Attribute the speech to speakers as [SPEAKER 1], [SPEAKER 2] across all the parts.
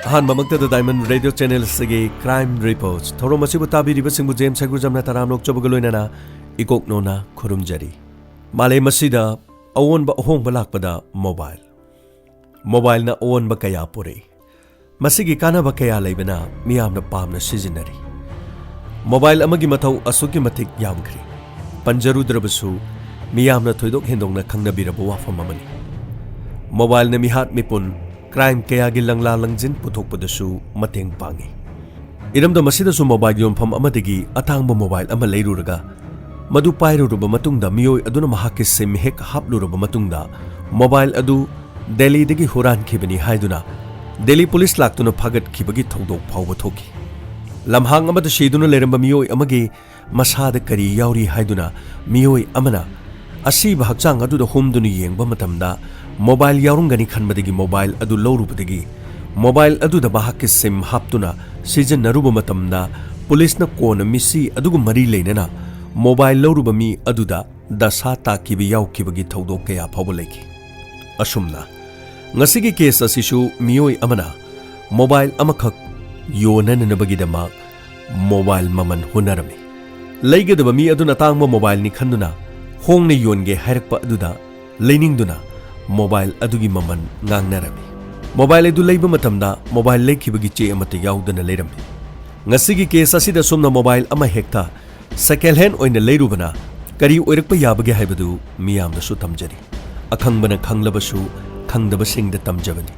[SPEAKER 1] ꯑꯍꯥꯟꯕꯃꯛꯇꯗ diamond radio ꯆꯦꯅꯦꯜꯁꯤꯒꯤ crime report ꯊꯧꯔꯝ ꯑꯁꯤꯕꯨ ꯇꯥꯕꯤꯔꯤꯕꯁꯤꯡꯕꯨ James ꯁꯩꯒꯨꯖꯝꯅ ꯇꯔꯥꯝ ꯅꯣꯛꯆꯕꯒ ꯂꯣꯏꯅꯅ ꯏꯀꯣꯛꯅꯣꯅ ꯈꯨꯔꯨꯝꯖꯔꯤ꯫ ꯃꯥꯂꯦꯝ ꯑꯁꯤꯗ ꯑꯑꯣꯟꯕ ꯑꯍꯣꯡꯕ ꯂꯥꯛꯄꯗ ꯃꯣꯕꯥꯏꯜꯅ ꯑꯑꯣꯟꯕ ꯀꯌꯥ ꯄꯨꯔꯛꯏ꯫ ꯃꯁꯤꯒꯤ ꯀꯥꯟꯅꯕ ꯀꯌꯥ ꯂꯩꯕꯅ ꯃꯤꯌꯥꯝꯅ ꯄꯥꯝꯅ ꯁꯤꯖꯤꯟꯅꯔꯤ꯫ ꯃꯣꯕꯥꯏꯜ ꯑꯃꯒꯤ ꯃꯊꯧ ꯑꯁꯨꯛꯀꯤ ꯃꯇꯤꯛ ꯌꯥꯝꯈ꯭ꯔꯤ꯫ ꯄꯟꯖꯔꯨꯗ꯭ꯔꯕꯁꯨ ꯃꯤꯌꯥꯝꯅ ꯊꯣꯏꯗꯣꯛ ꯍꯦꯟꯗꯣꯛꯅ ꯈꯪꯅꯕꯤꯔꯕ ꯋꯥꯐꯝ ꯑꯃꯅꯤ꯫ ꯃꯣꯕꯥꯏꯜꯅ ꯃꯤꯍꯥꯠ ꯃꯤꯄꯨꯟ ꯀ꯭ꯔꯥꯏꯝ ꯀꯌꯥꯒꯤ ꯂꯪꯂꯥ ꯂꯪꯖꯤꯟ ꯄꯨꯊꯣꯛꯄꯗꯁꯨ ꯃꯇꯦꯡ ꯄꯥꯡꯏ꯫ ꯏꯔꯝꯗꯝ ꯑꯁꯤꯗꯁꯨ ꯃꯣꯕꯥꯏꯜ ꯌꯣꯟꯐꯝ ꯑꯃꯗꯒꯤ ꯑꯇꯥꯡꯕ ꯃꯣꯕꯥꯏꯜ ꯑꯃ ꯂꯩꯔꯨꯔꯒ ꯃꯗꯨ ꯄꯥꯏꯔꯨꯔꯕ ꯃꯇꯨꯡꯗ ꯃꯤꯑꯣꯏ ꯑꯗꯨꯅ ꯃꯍꯥꯛꯀꯤ ꯁꯤꯝ ꯍꯦꯛ ꯍꯥꯞꯂꯨꯔꯕ ꯃꯇꯨꯡꯗ ꯃꯣꯕꯥꯏꯜ ꯑꯗꯨ ꯗꯦꯜꯂꯤꯗꯒꯤ ꯍꯨꯔꯥꯟꯈꯤꯕꯅꯤ ꯍꯥꯏꯗꯨꯅ ꯗꯦꯜꯂꯤ ꯄꯨꯂꯤꯁ ꯂꯥꯛꯇꯨꯅ ꯐꯥꯒꯠꯈꯤꯕꯒꯤ ꯊꯧꯗꯣꯛ ꯐꯥꯎꯕ ꯊꯣꯛꯈꯤ꯫ ꯂꯝꯍꯥꯡ ꯑꯃꯗ ꯁꯤꯗꯨꯅ ꯂꯩꯔꯝꯕ ꯃꯤꯑꯣꯏ ꯑꯃꯒꯤ ꯃꯁꯥꯗ ꯀꯔꯤ ꯌꯥꯎꯔꯤ ꯍꯥꯏꯗꯨꯅ ꯃꯤꯑꯣꯏ ꯑꯃꯅ ꯑꯁꯤꯕ ꯍꯛꯆꯥꯡ ꯑꯗꯨꯗ ꯍꯨꯝꯗꯨꯅ ꯌꯦꯡꯕ ꯃꯇꯝꯗ ꯃꯣꯕꯥꯏꯜ ꯌꯥꯎꯔꯝꯒꯅꯤ ꯈꯟꯕꯗꯒꯤ ꯃꯣꯕꯥꯏꯜ ꯑꯗꯨ ꯂꯧꯔꯨꯕꯗꯒꯤ ꯃꯣꯕꯥꯏꯜ ꯑꯗꯨꯗ ꯃꯍꯥꯛꯀꯤ ꯁꯤꯝ ꯍꯥꯞꯇꯨꯅ ꯁꯤꯖꯤꯟꯅꯔꯨꯕ ꯃꯇꯝꯗ ꯄꯨꯂꯤꯁꯅ ꯀꯣꯟꯅ ꯃꯤꯁꯤ ꯑꯗꯨꯒ ꯃꯔꯤ ꯂꯩꯅꯅ ꯃꯣꯕꯥꯏꯜ ꯂꯧꯔꯨꯕ ꯃꯤ ꯑꯗꯨꯗ ꯗꯁꯥ ꯇꯥꯛꯈꯤꯕ ꯌꯥꯎꯈꯤꯕꯒꯤ ꯊꯧꯗꯣꯛ ꯀꯌꯥ ꯐꯥꯎꯕ ꯂꯩꯈꯤ꯫ ꯑꯁꯨꯝꯅ ꯉꯁꯤꯒꯤ ꯀꯦꯁ ꯑꯁꯤꯁꯨ ꯃꯤꯑꯣꯏ ꯑꯃꯅ ꯃꯣꯕꯥꯏꯜ ꯑꯃꯈꯛ ꯌꯣꯟꯅꯅꯕꯒꯤꯗꯃꯛ ꯃꯣꯕꯥꯏꯜ ꯃꯃꯜ ꯍꯨꯟꯅꯔꯝꯃꯤ꯫ ꯂꯩꯒꯗꯕ ꯃꯤ ꯑꯗꯨꯅ ꯇꯥꯡꯕ ꯃꯣꯕꯥꯏꯜꯅꯤ ꯈꯟꯗꯨꯅ ꯍꯣꯡꯅ ꯌꯣꯟꯒꯦ ꯍꯥꯏꯔꯛꯄ ꯑꯗꯨꯗ ꯂꯩꯅꯤꯡꯗꯨꯅ ꯃꯣꯕꯥꯏꯜ ꯑꯗꯨꯒꯤ ꯃꯃꯜ ꯉꯥꯡꯅꯔꯝꯃꯤ꯫ ꯃꯣꯕꯥꯏꯜ ꯑꯗꯨ ꯂꯩꯕ ꯃꯇꯝꯗ ꯃꯣꯕꯥꯏꯜ ꯂꯩꯈꯤꯕꯒꯤ ꯆꯦ ꯑꯃꯠꯇ ꯌꯥꯎꯗꯅ ꯂꯩꯔꯝꯃꯤ꯫ ꯉꯁꯤꯒꯤ ꯀꯦꯁ ꯑꯁꯤꯗ ꯁꯨꯝꯅ ꯃꯣꯕꯥꯏꯜ ꯑꯃ ꯍꯦꯛꯇ ꯁꯦꯀꯦꯟ ꯍꯦꯟ ꯑꯣꯏꯅ ꯂꯩꯔꯨꯕꯅ ꯀꯔꯤ ꯑꯣꯏꯔꯛꯄ ꯌꯥꯕꯒꯦ ꯍꯥꯏꯕꯗꯨ ꯃꯤꯌꯥꯝꯅꯁꯨ ꯇꯝꯖꯔꯤ꯫ ꯑꯈꯪꯕꯅ ꯈꯪꯂꯕꯁꯨ ꯈꯪꯗꯕꯁꯤꯡꯗ ꯇꯝꯖꯕꯅꯤ꯫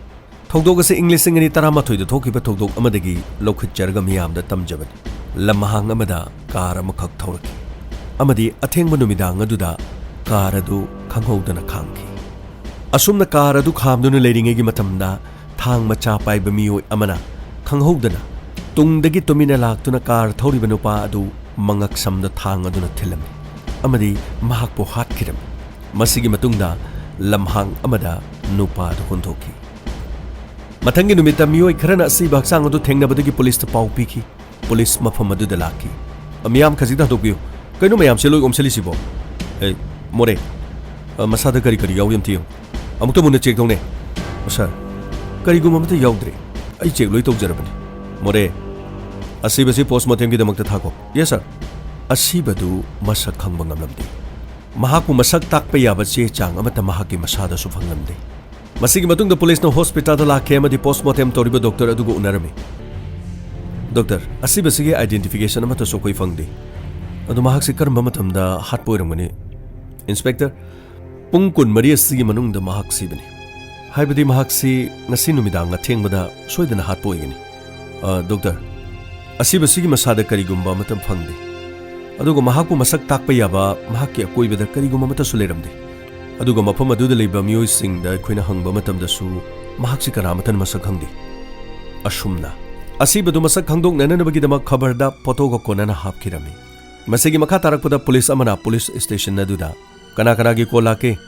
[SPEAKER 1] ꯊꯧꯗꯣꯛ ꯑꯁꯤ ꯏꯪ 2019ꯗ ꯊꯣꯛꯈꯤꯕ ꯊꯧꯗꯣꯛ ꯑꯃꯗꯒꯤ ꯂꯧꯈꯠꯆꯔꯒ ꯃꯤꯌꯥꯝꯗ ꯇꯝꯖꯕꯅꯤ꯫ ꯂꯝꯍꯥꯡ ꯑꯃꯗ ꯀꯥꯔ ꯑꯃꯈꯛ ꯊꯧꯔꯛꯈꯤ ꯑꯃꯗꯤ ꯑꯊꯦꯡꯕ ꯅꯨꯃꯤꯗꯥꯡ ꯑꯗꯨꯗ ꯀꯥꯔ ꯑꯗꯨ ꯈꯪꯍꯧꯗꯅ ꯈꯥꯝꯈꯤ꯫ ꯑꯁꯨꯝꯅ ꯀꯥꯔ ꯑꯗꯨ ꯈꯥꯝꯗꯨꯅ ꯂꯩꯔꯤꯉꯩꯒꯤ ꯃꯇꯝꯗ ꯊꯥꯡ ꯃꯆꯥ ꯄꯥꯏꯕ ꯃꯤꯑꯣꯏ ꯑꯃꯅ ꯈꯪꯍꯧꯗꯅ ꯇꯨꯡꯗꯒꯤ ꯇꯨꯃꯤꯟꯅ ꯂꯥꯛꯇꯨꯅ ꯀꯥꯔ ꯊꯧꯔꯤꯕ ꯅꯨꯄꯥ ꯑꯗꯨ ꯃꯉꯛꯁꯝꯗ ꯊꯥꯡ ꯑꯗꯨꯅ ꯊꯤꯜꯂꯝꯃꯤ ꯑꯃꯗꯤ ꯃꯍꯥꯛꯄꯨ ꯍꯥꯠꯈꯤꯔꯝꯃꯤ꯫ ꯃꯁꯤꯒꯤ ꯃꯇꯨꯡꯗ ꯂꯝꯍꯥꯡ ꯑꯃꯗ ꯅꯨꯄꯥ ꯑꯗꯨ ꯍꯨꯟꯗꯣꯛꯈꯤ꯫ ꯃꯊꯪꯒꯤ ꯅꯨꯃꯤꯠꯇ ꯃꯤꯑꯣꯏ ꯈꯔꯅ ꯑꯁꯤꯕ ꯍꯛꯆꯥꯡ ꯑꯗꯨ ꯊꯦꯡꯅꯕꯗꯒꯤ ꯄꯨꯂꯤꯁꯇ ꯄꯥꯎ ꯄꯤꯈꯤ꯫ ꯄꯨꯂꯤꯁ ꯃꯐꯝ ꯑꯗꯨꯗ ꯂꯥꯛꯈꯤ꯫ ꯃꯤꯌꯥꯝ ꯈꯖꯤꯛꯇ ꯍꯟꯗꯣꯛꯄꯤꯌꯨ꯫ ꯀꯩꯅꯣ ꯃꯌꯥꯝꯁꯦ ꯂꯣꯏ ꯑꯣꯝꯁꯤꯜꯂꯤꯁꯤꯕꯣ? ꯃꯣꯔꯦ, ꯃꯁꯥꯗ ꯀꯔꯤ ꯀꯔꯤ ꯌꯥꯎꯏ ꯑꯝꯇ ꯌꯦꯡꯉꯨ꯫ ꯑꯃꯨꯛꯇ ꯃꯨꯟꯅ ꯆꯦꯛ ꯇꯧꯅꯦ꯫ ꯁꯥꯔ, ꯀꯔꯤꯒꯨꯝꯕ ꯑꯃꯠꯇ ꯌꯥꯎꯗ꯭ꯔꯦ꯫ ꯑꯩ ꯆꯦꯛ ꯂꯣꯏ ꯇꯧꯖꯔꯕꯅꯤ꯫ ꯃꯣꯔꯦ, ꯑꯁꯤꯕꯁꯤ ꯄꯣꯁꯠꯃꯣꯔꯇꯦꯝꯒꯤꯗꯃꯛꯇ ꯊꯥꯈꯣ꯫ ꯌꯦꯁ ꯁꯥꯔ꯫ ꯑꯁꯤꯕꯗꯨ ꯃꯁꯛ ꯈꯪꯕ ꯉꯝꯂꯝꯗꯦ꯫ ꯃꯍꯥꯛꯄꯨ ꯃꯁꯛ ꯇꯥꯛꯄ ꯌꯥꯕ ꯆꯦ ꯆꯥꯡ ꯑꯃꯠꯇ ꯃꯍꯥꯛꯀꯤ ꯃꯁꯥꯗꯁꯨ ꯐꯪꯂꯝꯗꯦ꯫ ꯃꯁꯤꯒꯤ ꯃꯇꯨꯡꯗ ꯄꯨꯂꯤꯁꯅ ꯍꯣꯁꯄꯤꯇꯥꯜꯗ ꯂꯥꯛꯈꯤ ꯑꯃꯗꯤ ꯄꯣꯁꯠꯃꯣꯔꯇꯦꯝ ꯇꯧꯔꯤꯕ ꯗꯣꯛꯇꯔ ꯑꯗꯨꯒ ꯎꯅꯔꯝꯃꯤ꯫ ꯗꯣꯛꯇꯔ, ꯑꯁꯤꯕꯁꯤꯒꯤ ꯑꯥꯏꯗꯦꯟꯇꯤꯐꯤꯀꯦꯁꯟ ꯑꯃꯠꯇꯁꯨ ꯑꯩꯈꯣꯏ ꯐꯪꯗꯦ꯫ ꯑꯗꯨ ꯃꯍꯥꯛꯁꯤ ꯀꯔꯝꯕ ꯃꯇꯝꯗ ꯍꯥꯠꯄ ꯑꯣꯏꯔꯝꯒꯅꯤ? ꯏꯟꯁꯄꯦꯛꯇꯔ, ꯄꯨꯡ 24 ꯑꯁꯤꯒꯤ ꯃꯅꯨꯡꯗ ꯃꯍꯥꯛ ꯁꯤꯕꯅꯤ꯫ ꯍꯥꯏꯕꯗꯤ ꯃꯍꯥꯛꯁꯤ ꯉꯁꯤ ꯅꯨꯃꯤꯗꯥꯡ ꯑꯊꯦꯡꯕꯗ ꯁꯣꯏꯗꯅ ꯍꯥꯠꯄ ꯑꯣꯏꯒꯅꯤ꯫ ꯗꯣꯛꯇꯔ, ꯑꯁꯤꯕꯁꯤꯒꯤ ꯃꯁꯥꯗ ꯀꯔꯤꯒꯨꯝꯕ ꯑꯃꯠꯇ ꯐꯪꯗꯦ꯫ ꯑꯗꯨꯒ ꯃꯍꯥꯛꯄꯨ ꯃꯁꯛ ꯇꯥꯛꯄ ꯌꯥꯕ ꯃꯍꯥꯛꯀꯤ ꯑꯀꯣꯏꯕꯗ ꯀꯔꯤꯒꯨꯝꯕ ꯑꯃꯠꯇꯁꯨ ꯂꯩꯔꯝꯗꯦ꯫ ꯑꯗꯨꯒ ꯃꯐꯝ ꯑꯗꯨꯗ ꯂꯩꯕ ꯃꯤꯑꯣꯏꯁꯤꯡꯗ ꯑꯩꯈꯣꯏꯅ ꯍꯪꯕ ꯃꯇꯝꯗꯁꯨ ꯃꯍꯥꯛꯁꯤ ꯀꯅꯥꯃꯠꯇꯅ ꯃꯁꯛ ꯈꯪꯗꯦ꯫ ꯑꯁꯨꯝꯅ ꯑꯁꯤꯕꯗꯨ ꯃꯁꯛ ꯈꯪꯗꯣꯛꯅꯅꯕꯒꯤꯗꯃꯛ ꯈꯕꯔꯗ ꯐꯣꯇꯣꯒ ꯀꯣꯟꯅꯅ ꯍꯥꯞꯈꯤꯔꯝꯃꯤ꯫ ꯃꯁꯤꯒꯤ ꯃꯈꯥ ꯇꯥꯔꯛꯄꯗ ꯄꯨꯂꯤꯁ ꯑꯃꯅ ꯄꯨꯂꯤꯁ ꯁ꯭ꯇꯦꯁꯟ ꯑꯗꯨꯗ ꯀꯅꯥ ꯀꯅꯥꯒꯤ ꯀꯣꯜ ꯂꯥꯛꯀꯦ,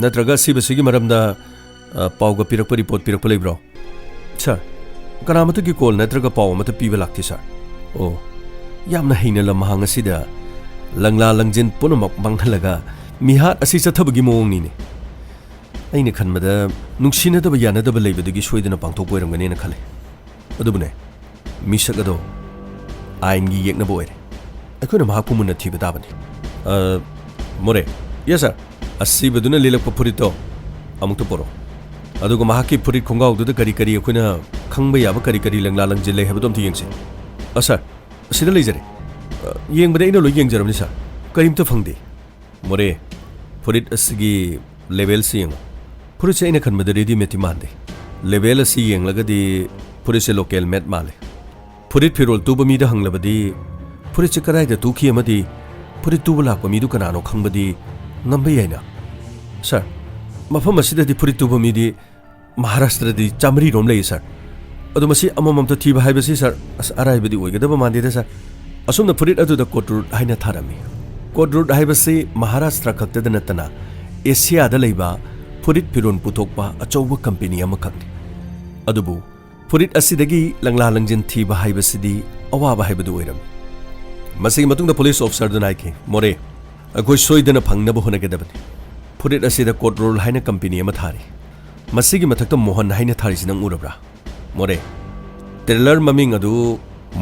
[SPEAKER 1] ꯅꯠꯇ꯭ꯔꯒ ꯑꯁꯤꯕꯁꯤꯒꯤ ꯃꯔꯝꯗ ꯄꯥꯎꯒ ꯄꯤꯔꯛꯄ ꯔꯤꯄꯣꯔꯠ ꯄꯤꯔꯛꯄ ꯂꯩꯕ꯭ꯔꯣ? ꯁꯥꯔ, ꯀꯅꯥꯃꯠꯇꯒꯤ ꯀꯣꯜ ꯅꯠꯇ꯭ꯔꯒ ꯄꯥꯎ ꯑꯃꯠꯇ ꯄꯤꯕ ꯂꯥꯛꯇꯦ ꯁꯥꯔ꯫ ꯑꯣ, ꯌꯥꯝꯅ ꯍꯩꯅ ꯂꯝꯍꯥꯡ ꯑꯁꯤꯗ ꯂꯪꯂꯥ ꯂꯪꯖꯤꯟ ꯄꯨꯝꯅꯃꯛ ꯃꯥꯡꯍꯜꯂꯒ ꯃꯤꯍꯥꯠ ꯑꯁꯤ ꯆꯠꯊꯕꯒꯤ ꯃꯑꯣꯡꯅꯤꯅꯦ꯫ ꯑꯩꯅ ꯈꯟꯕꯗ ꯅꯨꯡꯁꯤꯅꯗꯕ ꯌꯥꯅꯗꯕ ꯂꯩꯕꯗꯒꯤ ꯁꯣꯏꯗꯅ ꯄꯥꯡꯊꯣꯛꯄ ꯑꯣꯏꯔꯝꯒꯅꯤꯅ ꯈꯜꯂꯦ꯫ ꯑꯗꯨꯕꯨꯅꯦ, ꯃꯤꯁꯛ ꯑꯗꯣ ꯑꯥꯏꯟꯒꯤ ꯌꯦꯛꯅꯕ ꯑꯣꯏꯔꯦ꯫ ꯑꯩꯈꯣꯏꯅ ꯃꯍꯥꯛꯄꯨ ꯃꯨꯟꯅ ꯊꯤꯕ ꯇꯥꯕꯅꯤ꯫ ꯃꯣꯔꯦ, ꯌꯦꯁ ꯁꯥꯔ꯫ ꯑꯁꯤꯕꯗꯨꯅ ꯂꯤꯠꯂꯛꯄ ꯐꯨꯔꯤꯠꯇꯣ ꯑꯃꯨꯛꯇ ꯄꯣꯔꯛꯑꯣ꯫ ꯑꯗꯨꯒ ꯃꯍꯥꯛꯀꯤ ꯐꯨꯔꯤꯠ ꯈꯣꯡꯒ꯭ꯔꯥꯎꯗꯨꯗ ꯀꯔꯤ ꯀꯔꯤ ꯑꯩꯈꯣꯏꯅ ꯈꯪꯕ ꯌꯥꯕ ꯀꯔꯤ ꯀꯔꯤ ꯂꯪꯂꯥ ꯂꯪꯖꯤꯟ ꯂꯩ ꯍꯥꯏꯕꯗꯣ ꯑꯝꯇ ꯌꯦꯡꯁꯤ꯫ ꯁꯥꯔ, ꯑꯁꯤꯗ ꯂꯩꯖꯔꯦ꯫ ꯌꯦꯡꯕꯗ ꯑꯩꯅ ꯂꯣꯏ ꯌꯦꯡꯖꯔꯕꯅꯤ ꯁꯥꯔ, ꯀꯔꯤꯝꯇ ꯐꯪꯗꯦ꯫ ꯃꯣꯔꯦ, ꯐꯨꯔꯤꯠ ꯑꯁꯤꯒꯤ ꯂꯦꯕꯦꯜꯁꯤ ꯌꯦꯡꯉꯨ꯫ ꯐꯨꯔꯤꯠꯁꯦ ꯑꯩꯅ ꯈꯟꯕꯗ ꯔꯦꯗꯤꯃꯦꯗꯇꯤ ꯃꯥꯟꯗꯦ꯫ ꯂꯦꯕꯦꯜ ꯑꯁꯤ ꯌꯦꯡꯂꯒꯗꯤ ꯐꯨꯔꯤꯠꯁꯦ ꯂꯣꯀꯦꯜ ꯃꯦꯗ ꯃꯥꯜꯂꯦ꯫ ꯐꯨꯔꯤꯠ ꯐꯤꯔꯣꯜ ꯇꯨꯕ ꯃꯤꯗ ꯍꯪꯂꯕꯗꯤ ꯐꯨꯔꯤꯠꯁꯦ ꯀꯗꯥꯏꯗ ꯇꯨꯈꯤ ꯑꯃꯗꯤ ꯐꯨꯔꯤꯠ ꯇꯨꯕ ꯂꯥꯛꯄ ꯃꯤꯗꯨ ꯀꯅꯥꯅꯣ ꯈꯪꯕꯗꯤ ꯉꯝꯕ ꯌꯥꯏꯅ꯫ ꯁꯥꯔ, ꯃꯐꯝ ꯑꯁꯤꯗꯗꯤ ꯐꯨꯔꯤꯠ ꯇꯨꯕ ꯃꯤꯗꯤ ꯃꯍꯥꯔꯥꯁꯇ꯭ꯔꯗꯤ 100 ꯔꯣꯝ ꯂꯩꯌꯦ ꯁꯥꯔ꯫ ꯑꯗꯣ ꯃꯁꯤ ꯑꯃꯃꯝꯇ ꯊꯤꯕ ꯍꯥꯏꯕꯁꯤ ꯁꯥꯔ ꯑꯔꯥꯏꯕꯗꯤ ꯑꯣꯏꯒꯗꯕ ꯃꯥꯟꯗꯦꯗ ꯁꯥꯔ꯫ ꯑꯁꯨꯝꯅ ꯐꯨꯔꯤꯠ ꯑꯗꯨꯗ ꯀꯣꯠ ꯔꯨꯠ ꯍꯥꯏꯅ ꯊꯥꯔꯝꯃꯤ꯫ ꯀꯣꯠ ꯔꯨꯠ ꯍꯥꯏꯕꯁꯤ ꯃꯍꯥꯔꯥꯁꯇ꯭ꯔ ꯈꯛꯇꯗ ꯅꯠꯇꯅ ꯑꯦꯁꯤꯌꯥꯗ ꯂꯩꯕ ꯐꯨꯔꯤꯠ ꯐꯤꯔꯣꯜ ꯄꯨꯊꯣꯛꯄ ꯑꯆꯧꯕ ꯀꯝꯄꯦꯅꯤ ꯑꯃꯈꯛꯅꯤ꯫ ꯑꯗꯨꯕꯨ ꯐꯨꯔꯤꯠ ꯑꯁꯤꯗꯒꯤ ꯂꯪꯂꯥ ꯂꯪꯖꯤꯟ ꯊꯤꯕ ꯍꯥꯏꯕꯁꯤꯗꯤ ꯑꯋꯥꯕ ꯍꯥꯏꯕꯗꯨ ꯑꯣꯏꯔꯝꯃꯤ꯫ ꯃꯁꯤꯒꯤ ꯃꯇꯨꯡꯗ ꯄꯨꯂꯤꯁ ꯑꯣꯐꯤꯁꯔꯗꯨꯅ ꯍꯥꯏꯈꯤ, ꯃꯣꯔꯦ, ꯑꯩꯈꯣꯏ ꯁꯣꯏꯗꯅ ꯐꯪꯅꯕ ꯍꯣꯠꯅꯒꯗꯕꯅꯤ꯫ ꯐꯨꯔꯤꯠ ꯑꯁꯤꯗ ꯀꯣꯠ ꯔꯨꯜ ꯍꯥꯏꯅ ꯀꯝꯄꯦꯅꯤ ꯑꯃ ꯊꯥꯔꯤ꯫ ꯃꯁꯤꯒꯤ ꯃꯊꯛꯇ ꯃꯣꯍꯟ ꯍꯥꯏꯅ ꯊꯥꯔꯤꯁꯤ ꯅꯪ ꯎꯔꯕ꯭ꯔꯥ? ꯃꯣꯔꯦ, ꯇ꯭ꯔꯦꯂꯔ ꯃꯃꯤꯡ ꯑꯗꯨ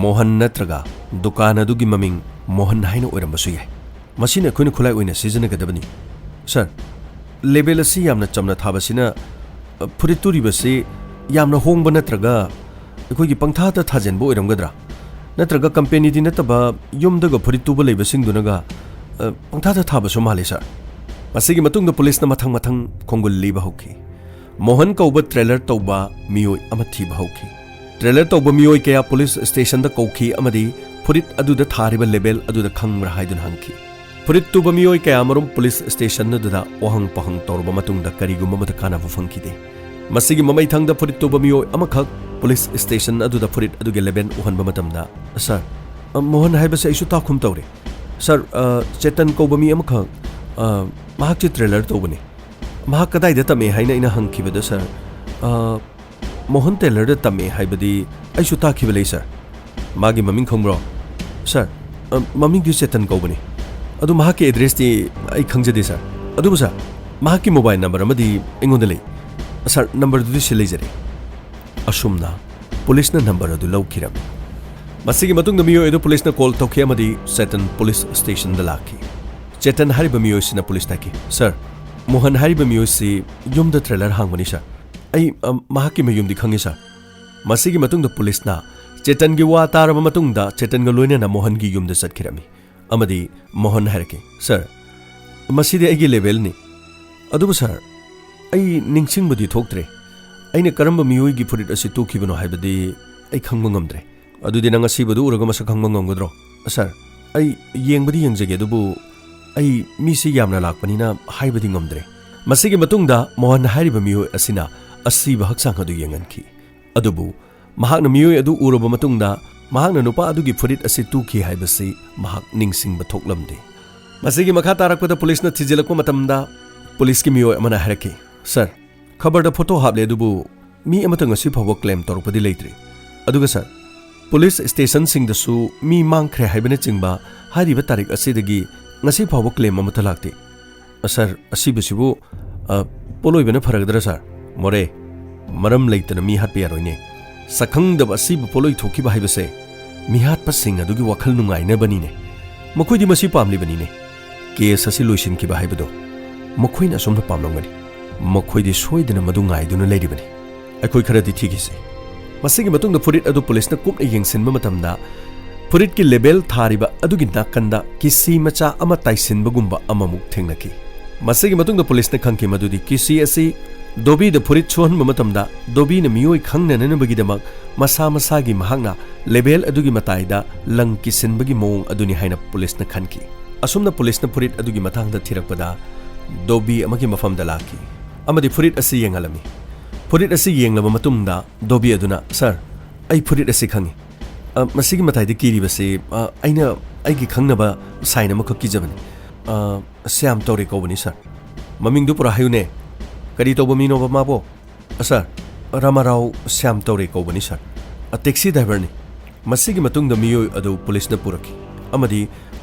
[SPEAKER 1] ꯃꯣꯍꯟ ꯅꯠꯇ꯭ꯔꯒ ꯗꯨꯀꯥꯟ ꯑꯗꯨꯒꯤ ꯃꯃꯤꯡ ꯃꯣꯍꯟ ꯍꯥꯏꯅ ꯑꯣꯏꯔꯝꯕꯁꯨ ꯌꯥꯏ ꯃꯁꯤꯅ ꯑꯩꯈꯣꯏꯅ ꯈꯨꯠꯂꯥꯏ ꯑꯣꯏꯅ ꯁꯤꯖꯤꯟꯅꯒꯗꯕꯅꯤ ꯁꯔ ꯂꯦꯕꯦꯜ ꯑꯁꯤ ꯌꯥꯝꯅ ꯆꯝꯅ ꯊꯥꯕꯁꯤꯅ ꯐꯨꯔꯤꯠ ꯇꯨꯔꯤꯕꯁꯤ ꯌꯥꯝꯅ ꯍꯣꯡꯕ ꯅꯠꯇ꯭ꯔꯒ ꯑꯩꯈꯣꯏꯒꯤ ꯄꯪꯊꯥꯗ ꯊꯥꯖꯤꯟꯕ ꯑꯣꯏꯔꯝꯒꯗ꯭ꯔꯥ ꯅꯠꯇ꯭ꯔꯒ ꯀꯝꯄꯦꯅꯤꯗꯤ ꯅꯠꯇꯕ ꯌꯨꯝꯗꯒ ꯐꯨꯔꯤꯠ ꯇꯨꯕ ꯂꯩꯕꯁꯤꯡꯗꯨꯅꯒ ꯄꯪꯊꯥꯗ ꯊꯥꯕꯁꯨ ꯃꯥꯜꯂꯤ ꯁꯔ ꯃꯁꯤꯒꯤ ꯃꯇꯨꯡꯗ ꯄꯨꯂꯤꯁꯅ ꯃꯊꯪ ꯈꯣꯡꯒꯨꯜ ꯂꯤꯕ ꯍꯧꯈꯤ ꯃꯣꯍꯟ ꯀꯧꯕ ꯇ꯭ꯔꯦꯂꯔ ꯇꯧꯕ ꯃꯤꯑꯣꯏ ꯑꯃ ꯊꯤꯕ ꯍꯧꯈꯤ ꯇ꯭ꯔꯦꯂꯔ ꯇꯧꯕ ꯃꯤꯑꯣꯏ ꯀꯌꯥ ꯄꯨꯂꯤꯁ ꯁ꯭ꯇꯦꯁꯟꯗ ꯀꯧꯈꯤ ꯑꯃꯗꯤ ꯐꯨꯔꯤꯠ ꯑꯗꯨꯗ ꯊꯥꯔꯤꯕ ꯂꯦꯕꯦꯜ ꯑꯗꯨꯗ ꯈꯪꯕ꯭ꯔꯥ ꯍꯥꯏꯗꯨꯅ ꯍꯪꯈꯤ ꯐꯨꯔꯤꯠ ꯇꯨꯕ ꯃꯤꯑꯣꯏ ꯀꯌꯥꯃꯔꯨꯝ ꯄꯨꯂꯤꯁ ꯁ꯭ꯇꯦꯁꯟ ꯑꯗꯨꯗ ꯋꯥꯍꯪ ꯄꯥꯍꯪ ꯇꯧꯔꯕ ꯃꯇꯨꯡꯗ ꯀꯔꯤꯒꯨꯝꯕ ꯑꯃꯗ ꯀꯥꯟꯅꯕ ꯐꯪꯈꯤꯗꯦ ꯃꯁꯤꯒꯤ ꯃꯃꯩꯊꯪꯗ ꯐꯨꯔꯤꯠ ꯇꯨꯕ ꯃꯤꯑꯣꯏ ꯑꯃꯈꯛ ꯄꯨꯂꯤꯁ ꯁ꯭ꯇꯦꯁꯟ ꯑꯗꯨꯗ ꯐꯨꯔꯤꯠ ꯑꯗꯨꯒꯤ ꯂꯦꯕꯦꯜ ꯎꯍꯟꯕ ꯃꯇꯝꯗ ꯁꯔ ꯃꯣꯍꯟ ꯍꯥꯏꯕꯁꯦ ꯑꯩꯁꯨ ꯇꯥꯛꯈꯨꯝ ꯇꯧꯔꯦ ꯁꯔ ꯆꯦꯇꯟ ꯀꯧꯕ ꯃꯤ ꯑꯃꯈꯛ ꯃꯍꯥꯛꯁꯦ ꯇ꯭ꯔꯦꯂꯔ ꯇꯧꯕꯅꯤ ꯃꯍꯥꯛ ꯀꯗꯥꯏꯗ ꯇꯝꯃꯦ ꯍꯥꯏꯅ ꯑꯩꯅ ꯍꯪꯈꯤꯕꯗ ꯁꯔ ꯃꯣꯍꯟ ꯇ꯭ꯔꯦꯂꯔꯗ ꯇꯝꯃꯦ ꯍꯥꯏꯕꯗꯤ ꯑꯩꯁꯨ ꯇꯥꯈꯤꯕ ꯂꯩ ꯁꯔ ꯃꯥꯒꯤ ꯃꯃꯤꯡ ꯈꯪꯕ꯭ꯔꯣ ꯁꯔ ꯃꯃꯤꯡꯗꯤ ꯆꯦꯇꯟ ꯀꯧꯕꯅꯤ ꯑꯗꯨ ꯃꯍꯥꯛꯀꯤ ꯑꯦꯗ꯭ꯔꯦꯁꯇꯤ ꯑꯩ ꯈꯪꯖꯗꯦ ꯁꯔ ꯑꯗꯨꯕꯨ ꯁꯔ ꯃꯍꯥꯛꯀꯤ ꯃꯣꯕꯥꯏꯜ ꯅꯝꯕꯔ ꯑꯃꯗꯤ ꯑꯩꯉꯣꯟꯗ ꯂꯩ ꯁꯔ ꯅꯝꯕꯔꯗꯨꯗꯤ ꯁꯤ ꯂꯩꯖꯔꯦ ꯑꯁꯨꯝꯅ ꯄꯨꯂꯤꯁꯅ ꯅꯝꯕꯔ ꯑꯗꯨ ꯂꯧꯈꯤꯔꯝꯃꯤ ꯃꯁꯤꯒꯤ ꯃꯇꯨꯡꯗ ꯃꯤꯑꯣꯏ ꯑꯗꯨ ꯄꯨꯂꯤꯁꯅ ꯀꯣꯜ ꯇꯧꯈꯤ ꯑꯃꯗꯤ ꯆꯦꯇꯟ ꯄꯨꯂꯤꯁ ꯁ꯭ꯇꯦꯁꯟꯗ ꯂꯥꯛꯈꯤ ꯆꯦꯇꯟ ꯍꯥꯏꯔꯤꯕ ꯃꯤꯑꯣꯏꯁꯤꯅ ꯄꯨꯂꯤꯁꯇ ꯍꯥꯏꯈꯤ ꯁꯔ ꯃꯣꯍꯟ ꯍꯥꯏꯔꯤꯕ ꯃꯤꯑꯣꯏꯁꯤ ꯌꯨꯝꯗ ꯇ꯭ꯔꯦꯂꯔ ꯍꯥꯡꯕꯅꯤ ꯁꯔ ꯑꯩ ꯃꯍꯥꯛꯀꯤ ꯃꯌꯨꯝꯗꯤ ꯈꯪꯉꯤ ꯁꯔ ꯃꯁꯤꯒꯤ ꯃꯇꯨꯡꯗ ꯄꯨꯂꯤꯁꯅ ꯆꯦꯇꯟꯒꯤ ꯋꯥ ꯇꯥꯔꯕ ꯃꯇꯨꯡꯗ ꯆꯦꯇꯟꯒ ꯂꯣꯏꯅꯅ ꯃꯣꯍꯟꯒꯤ ꯌꯨꯝꯗ ꯆꯠꯈꯤꯔꯝꯃꯤ ꯑꯃꯗꯤ ꯃꯣꯍꯟ ꯍꯥꯏꯔꯛꯈꯤ ꯁꯔ ꯃꯁꯤꯗꯤ ꯑꯩꯒꯤ ꯂꯦꯕꯦꯜꯅꯤ ꯑꯗꯨꯕꯨ ꯁꯔ ꯑꯩ ꯅꯤꯡꯁꯤꯡꯕꯗꯤ ꯊꯣꯛꯇ꯭ꯔꯦ ꯑꯩꯅ ꯀꯔꯝꯕ ꯃꯤꯑꯣꯏꯒꯤ ꯐꯨꯔꯤꯠ ꯑꯁꯤ ꯇꯨꯈꯤꯕꯅꯣ ꯍꯥꯏꯕꯗꯤ ꯑꯩ ꯈꯪꯕ ꯉꯝꯗ꯭ꯔꯦ ꯑꯗꯨꯗꯤ ꯅꯪ ꯑꯁꯤꯕꯗꯨ ꯎꯔꯒ ꯃꯁꯛ ꯈꯪꯕ ꯉꯝꯒꯗ꯭ꯔꯣ ꯁꯔ ꯑꯩ ꯌꯦꯡꯕꯗꯤ ꯌꯦꯡꯖꯒꯦ ꯑꯗꯨꯕꯨ ꯑꯩ ꯃꯤꯁꯤ ꯌꯥꯝꯅ ꯂꯥꯛꯄꯅꯤꯅ ꯍꯥꯏꯕꯗꯤ ꯉꯝꯗ꯭ꯔꯦ ꯃꯁꯤꯒꯤ ꯃꯇꯨꯡꯗ ꯃꯣꯍꯟ ꯍꯥꯏꯔꯤꯕ ꯃꯤꯑꯣꯏ ꯑꯁꯤꯅ ꯑꯁꯤꯕ ꯍꯛꯆꯥꯡ ꯑꯗꯨ ꯌꯦꯡꯍꯟꯈꯤ ꯑꯗꯨꯕꯨ ꯃꯍꯥꯛꯅ ꯃꯤꯑꯣꯏ ꯑꯗꯨ ꯎꯔꯕ ꯃꯇꯨꯡꯗ ꯃꯍꯥꯛꯅ ꯅꯨꯄꯥ ꯑꯗꯨꯒꯤ ꯐꯨꯔꯤꯠ ꯑꯁꯤ ꯇꯨꯈꯤ ꯍꯥꯏꯕꯁꯤ ꯃꯍꯥꯛ ꯅꯤꯡꯁꯤꯡꯕ ꯊꯣꯛꯂꯝꯗꯦ ꯃꯁꯤꯒꯤ ꯃꯈꯥ ꯇꯥꯔꯛꯄꯗ ꯄꯨꯂꯤꯁꯅ ꯊꯤꯖꯤꯜꯂꯛꯄ ꯃꯇꯝꯗ ꯄꯨꯂꯤꯁꯀꯤ ꯃꯤꯑꯣꯏ ꯑꯃꯅ ꯍꯥꯏꯔꯛꯈꯤ ꯁꯔ ꯈꯕꯔꯗ ꯐꯣꯇꯣ ꯍꯥꯞꯂꯦ ꯑꯗꯨꯕꯨ ꯃꯤ ꯑꯃꯠꯇ ꯉꯁꯤ ꯐꯥꯎꯕ ꯀ꯭ꯂꯦꯝ ꯇꯧꯔꯛꯄꯗꯤ ꯂꯩꯇ꯭ꯔꯤ ꯑꯗꯨꯒ ꯁꯔ ꯄꯨꯂꯤꯁ ꯁ꯭ꯇꯦꯁꯟꯁꯤꯡꯗꯁꯨ ꯃꯤ ꯃꯥꯡꯈ꯭ꯔꯦ ꯍꯥꯏꯕꯅꯆꯤꯡꯕ ꯍꯥꯏꯔꯤꯕ ꯇꯥꯔꯤꯛ ꯑꯁꯤꯗꯒꯤ ꯉꯁꯤ ꯐꯥꯎꯕ ꯀ꯭ꯂꯦꯝ ꯑꯃꯠꯇ ꯂꯥꯛꯇꯦ ꯁꯔ ꯑꯁꯤꯕꯁꯤꯕꯨ ꯄꯣꯠꯂꯣꯏꯕꯅ ꯐꯔꯒꯗ꯭ꯔꯥ ꯁꯔ ꯃꯣꯔꯦ ꯃꯔꯝ ꯂꯩꯇꯅ ꯃꯤ ꯍꯥꯠꯄ ꯌꯥꯔꯣꯏꯅꯦ ꯁꯛꯈꯪꯗꯕ ꯑꯁꯤꯕ ꯄꯣꯠꯂꯣꯏ ꯊꯣꯛꯈꯤꯕ ꯍꯥꯏꯕꯁꯦ ꯃꯤꯍꯥꯠꯄꯁꯤꯡ ꯑꯗꯨꯒꯤ ꯋꯥꯈꯜ ꯅꯨꯡꯉꯥꯏꯅꯕꯅꯤꯅꯦ ꯃꯈꯣꯏꯗꯤ ꯃꯁꯤ ꯄꯥꯝꯂꯤꯕꯅꯤꯅꯦ ꯀꯦꯁ ꯑꯁꯤ ꯂꯣꯏꯁꯤꯟꯈꯤꯕ ꯍꯥꯏꯕꯗꯣ ꯃꯈꯣꯏꯅ ꯑꯁꯣꯝꯗ ꯄꯥꯝꯂꯝꯒꯅꯤ ꯃꯈꯣꯏꯗꯤ ꯁꯣꯏꯗꯅ ꯃꯗꯨ ꯉꯥꯏꯗꯨꯅ ꯂꯩꯔꯤꯕꯅꯤ ꯑꯩꯈꯣꯏ ꯈꯔꯗꯤ ꯊꯤꯈꯤꯁꯤ ꯃꯁꯤꯒꯤ ꯃꯇꯨꯡꯗ ꯐꯨꯔꯤꯠ ꯑꯗꯨ ꯄꯨꯂꯤꯁꯅ ꯀꯨꯞꯅ ꯌꯦꯡꯁꯤꯟꯕ ꯃꯇꯝꯗ ꯐꯨꯔꯤꯠꯀꯤ ꯂꯦꯕꯦꯜ ꯊꯥꯔꯤꯕ ꯑꯗꯨꯒꯤ ꯅꯥꯀꯟꯗ ꯀꯤꯁꯤ ꯃꯆꯥ ꯑꯃ ꯇꯥꯏꯁꯤꯟꯕꯒꯨꯝꯕ ꯑꯃꯃꯨꯛ ꯊꯦꯡꯅꯈꯤ ꯃꯁꯤꯒꯤ ꯃꯇꯨꯡꯗ ꯄꯨꯂꯤꯁꯅ ꯈꯪꯈꯤ ꯃꯗꯨꯗꯤ ꯀꯤꯁꯤ ꯑꯁꯤ ꯗꯣꯕꯤꯗ ꯐꯨꯔꯤꯠ ꯁꯨꯍꯟꯕ ꯃꯇꯝꯗ ꯗꯣꯕꯤꯅ ꯃꯤꯑꯣꯏ ꯈꯪꯅꯅꯕꯒꯤꯗꯃꯛ ꯃꯁꯥ ꯃꯁꯥꯒꯤ ꯃꯍꯥꯛꯅ ꯂꯦꯕꯦꯜ ꯑꯗꯨꯒꯤ ꯃꯇꯥꯏꯗ ꯂꯪ ꯀꯤꯁꯤꯟꯕꯒꯤ ꯃꯑꯣꯡ ꯑꯗꯨꯅꯤ ꯍꯥꯏꯅ ꯄꯨꯂꯤꯁꯅ ꯈꯟꯈꯤ ꯑꯁꯨꯝꯅ ꯄꯨꯂꯤꯁꯅ ꯐꯨꯔꯤꯠ ꯑꯗꯨꯒꯤ ꯃꯇꯥꯡꯗ ꯊꯤꯔꯛꯄꯗ ꯗꯣꯕꯤ ꯑꯃꯒꯤ ꯃꯐꯝꯗ ꯂꯥꯛꯈꯤ ꯑꯃꯗꯤ ꯐꯨꯔꯤꯠ ꯑꯁꯤ ꯌꯦꯡꯍꯜꯂꯝꯃꯤ ꯐꯨꯔꯤꯠ ꯑꯁꯤ ꯌꯦꯡꯂꯕ ꯃꯇꯨꯡꯗ ꯗꯣꯕꯤ ꯑꯗꯨꯅ ꯁꯔ ꯑꯩ ꯐꯨꯔꯤꯠ ꯑꯁꯤ ꯈꯪꯉꯤ ꯃꯁꯤꯒꯤ ꯃꯇꯥꯏꯗ ꯀꯤꯔꯤꯕꯁꯤ ꯑꯩꯅ ꯑꯩꯒꯤ ꯈꯪꯅꯕ ꯁꯥꯏꯟ ꯑꯃꯈꯛ ꯀꯤꯖꯕꯅꯤ ꯁ꯭ꯌꯥꯝ ꯇꯧꯔꯦ ꯀꯧꯕꯅꯤ ꯁꯔ ꯃꯃꯤꯡꯗꯨ ꯄꯨꯔꯥ ꯍꯥꯏꯌꯨꯅꯦ ꯀꯔꯤ ꯇꯧꯕ ꯃꯤꯅꯣꯕ ꯃꯥꯕꯣ ꯁꯔ ꯔꯥꯃꯥꯔꯥꯎ ꯁ꯭ꯌꯥꯝ ꯇꯧꯔꯦ ꯀꯧꯕꯅꯤ ꯁꯔ ꯇꯦꯛꯁꯤ ꯗ꯭ꯔꯥꯏꯚꯔꯅꯤ ꯃꯁꯤꯒꯤ ꯃꯇꯨꯡꯗ ꯃꯤꯑꯣꯏ ꯑꯗꯨ ꯄꯨꯂꯤꯁꯅ ꯄꯨꯔꯛꯈꯤ ꯑꯃꯗꯤ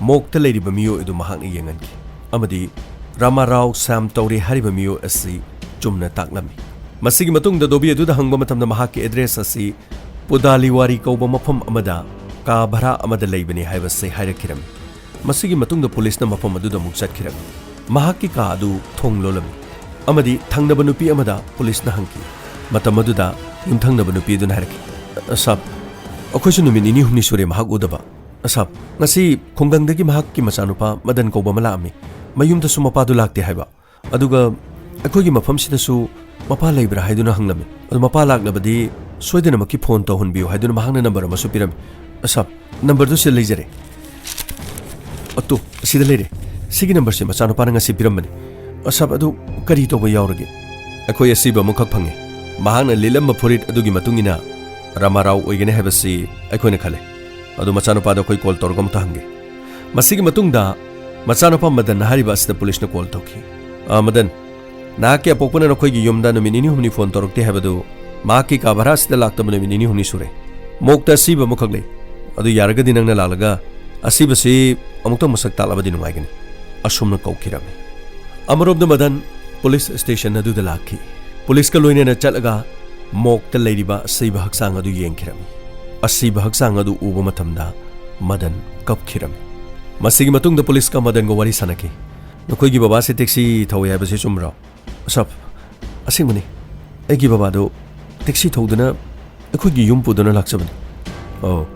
[SPEAKER 1] ꯃꯣꯛꯇ ꯂꯩꯔꯤꯕ ꯃꯤꯑꯣꯏ ꯑꯗꯨ ꯃꯍꯥꯛꯅ ꯌꯦꯡꯍꯟꯈꯤ ꯑꯃꯗꯤ ꯔꯥꯃꯥꯔꯥꯎ ꯁ꯭ꯌꯥꯝ ꯇꯧꯔꯦ ꯍꯥꯏꯔꯤꯕ ꯃꯤꯑꯣꯏ ꯑꯁꯤ ꯆꯨꯝꯅ ꯇꯥꯛꯂꯝꯃꯤ ꯃꯁꯤꯒꯤ ꯃꯇꯨꯡꯗ ꯗꯣꯕꯤ ꯑꯗꯨꯗ ꯍꯪꯕ ꯃꯇꯝꯗ ꯃꯍꯥꯛꯀꯤ ꯑꯦꯗ꯭ꯔꯦꯁ ꯑꯁꯤ ꯄꯨꯗꯥꯂꯤꯋꯥꯔꯤ ꯀꯧꯕ ꯃꯐꯝ ꯑꯃꯗ ꯀꯥ ꯚꯔꯥ ꯑꯃꯗ ꯂꯩꯕꯅꯤ ꯍꯥꯏꯕꯁꯤ ꯍꯥꯏꯔꯛꯈꯤꯔꯝꯃꯤ ꯃꯁꯤꯒꯤ ꯃꯇꯨꯡꯗ ꯄꯨꯂꯤꯁꯅ ꯃꯐꯝ ꯑꯗꯨꯗ ꯑꯃꯨꯛ ꯆꯠꯈꯤꯔꯝꯃꯤ ꯃꯍꯥꯛꯀꯤ ꯀꯥ ꯑꯗꯨ ꯊꯣꯡ ꯂꯣꯜꯂꯝꯃꯤ ꯑꯃꯗꯤ ꯊꯪꯅꯕ ꯅꯨꯄꯤ ꯑꯃꯗ ꯄꯨꯂꯤꯁꯅ ꯍꯪꯈꯤ ꯃꯇꯝ ꯑꯗꯨꯗ ꯌꯨꯝꯊꯪꯅꯕ ꯅꯨꯄꯤ ꯑꯗꯨꯅ ꯍꯥꯏꯔꯛꯈꯤ ꯁꯥꯕ ꯑꯩꯈꯣꯏꯁꯨ ꯅꯨꯃꯤꯠ ꯅꯤꯅꯤ ꯍꯨꯝꯅꯤ ꯁꯨꯔꯦ ꯃꯍꯥꯛ ꯎꯗꯕ ꯁꯥꯕ ꯉꯁꯤ ꯈꯨꯡꯒꯪꯗꯒꯤ ꯃꯍꯥꯛꯀꯤ ꯃꯆꯥꯅꯨꯄꯥ ꯃꯗꯟ ꯀꯧꯕ ꯑꯃ ꯂꯥꯛꯑꯝꯃꯤ ꯃꯌꯨꯝꯗꯁꯨ ꯃꯄꯥꯗꯨ ꯂꯥꯛꯇꯦ ꯍꯥꯏꯕ ꯑꯗꯨꯒ ꯑꯩꯈꯣꯏꯒꯤ ꯃꯐꯝꯁꯤꯗꯁꯨ ꯃꯄꯥ ꯂꯩꯕ꯭ꯔꯥ ꯍꯥꯏꯗꯨꯅ ꯍꯪꯂꯝꯃꯤ ꯑꯗꯨ ꯃꯄꯥ ꯂꯥꯛꯂꯕꯗꯤ ꯁꯣꯏꯗꯅꯃꯛꯀꯤ ꯐꯣꯟ ꯇꯧꯍꯟꯕꯤꯌꯨ ꯍꯥꯏꯗꯨꯅ ꯃꯍꯥꯛꯅ ꯅꯝꯕꯔ ꯑꯃꯁꯨ ꯄꯤꯔꯝꯃꯤ ꯁꯥꯕ ꯅꯝꯕꯔꯗꯨ ꯁꯤꯗ ꯂꯩꯖꯔꯦ ꯑꯇꯣ ꯑꯁꯤꯗ ꯂꯩꯔꯦ ꯁꯤꯒꯤ ꯅꯝꯕꯔꯁꯦ ꯃꯆꯥꯅꯨꯄꯥꯅ ꯉꯁꯤ ꯄꯤꯔꯝꯕꯅꯤ ꯁꯥꯕ ꯑꯗꯨ ꯀꯔꯤ ꯇꯧꯕ ꯌꯥꯎꯔꯒꯦ ꯑꯩꯈꯣꯏ ꯑꯁꯤꯕ ꯑꯃꯈꯛ ꯐꯪꯉꯦ ꯃꯍꯥꯛꯅ ꯂꯤꯠꯂꯝꯕ ꯐꯨꯔꯤꯠ ꯑꯗꯨꯒꯤ ꯃꯇꯨꯡꯏꯟꯅ ꯔꯥꯃꯥꯔꯥꯎ ꯑꯣꯏꯒꯅꯤ ꯍꯥꯏꯕꯁꯤ ꯑꯩꯈꯣꯏꯅ ꯈꯜꯂꯦ ꯑꯗꯨ ꯃꯆꯥꯅꯨꯄꯥꯗ ꯑꯩꯈꯣꯏ ꯀꯣꯜ ꯇꯧꯔꯒ ꯑꯃꯨꯛꯇ ꯍꯪꯒꯦ ꯃꯁꯤꯒꯤ ꯃꯇꯨꯡꯗ ꯃꯆꯥꯅꯨꯄꯥ ꯃꯗꯟ ꯍꯥꯏꯔꯤꯕ ꯑꯁꯤꯗ ꯄꯨꯂꯤꯁꯅ ꯀꯣꯜ ꯇꯧꯈꯤ ꯃꯗꯟ ꯅꯍꯥꯛꯀꯤ ꯑꯄꯣꯛꯄꯅ ꯅꯈꯣꯏꯒꯤ ꯌꯨꯝꯗ ꯅꯨꯃꯤꯠ ꯅꯤꯅꯤ ꯍꯨꯝꯅꯤ ꯐꯣꯟ ꯇꯧꯔꯛꯇꯦ ꯍꯥꯏꯕꯗꯨ ꯃꯍꯥꯛꯀꯤ ꯀꯥ ꯚꯔꯥ ꯑꯁꯤꯗ ꯂꯥꯛꯇꯕ ꯅꯨꯃꯤꯠ ꯅꯤꯅꯤ ꯍꯨꯝꯅꯤ ꯁꯨꯔꯦ ꯃꯣꯛꯇ ꯑꯁꯤꯕ ꯑꯃꯈꯛ ꯂꯩ ꯑꯗꯨ ꯌꯥꯔꯒꯗꯤ ꯅꯪꯅ ꯂꯥꯛꯂꯒ ꯑꯁꯤꯕꯁꯤ ꯑꯃꯨꯛꯇꯪ ꯃꯁꯛ ꯇꯥꯛꯂꯕꯗꯤ ꯅꯨꯡꯉꯥꯏꯒꯅꯤ ꯑꯁꯨꯝꯅ ꯀꯧꯈꯤꯔꯝꯃꯤ ꯑꯃꯔꯣꯝꯗ ꯃꯗꯟ ꯄꯨꯂꯤꯁ ꯁ꯭ꯇꯦꯁꯟ ꯑꯗꯨꯗ ꯂꯥꯛꯈꯤ ꯄꯨꯂꯤꯁꯀ ꯂꯣꯏꯅꯅ ꯆꯠꯂꯒ ꯃꯣꯛꯇ ꯂꯩꯔꯤꯕ ꯑꯁꯤꯕ ꯍꯛꯆꯥꯡ ꯑꯗꯨ ꯌꯦꯡꯈꯤꯔꯝꯃꯤ ꯑꯁꯤꯕ ꯍꯛꯆꯥꯡ ꯑꯗꯨ ꯎꯕ ꯃꯇꯝꯗ ꯃꯗꯟ ꯀꯞꯈꯤꯔꯝꯃꯤ꯫ ꯃꯁꯤꯒꯤ ꯃꯇꯨꯡꯗ ꯄꯨꯂꯤꯁꯀ ꯃꯗꯟꯒ ꯋꯥꯔꯤ ꯁꯥꯅꯈꯤ꯫ ꯅꯈꯣꯏꯒꯤ ꯕꯕꯥꯁꯦ ꯇꯦꯛꯁꯤ ꯊꯧꯋꯦ ꯍꯥꯏꯕꯁꯤ ꯆꯨꯝꯕ꯭ꯔꯣ? ꯁꯥꯔ, ꯑꯁꯦꯡꯕꯅꯤ, ꯑꯩꯒꯤ ꯕꯕꯥꯗꯣ ꯇꯦꯛꯁꯤ ꯊꯧꯗꯨꯅ ꯑꯩꯈꯣꯏꯒꯤ ꯌꯨꯝ ꯄꯨꯗꯨꯅ ꯂꯥꯛꯆꯕꯅꯤ꯫ ꯑꯣ,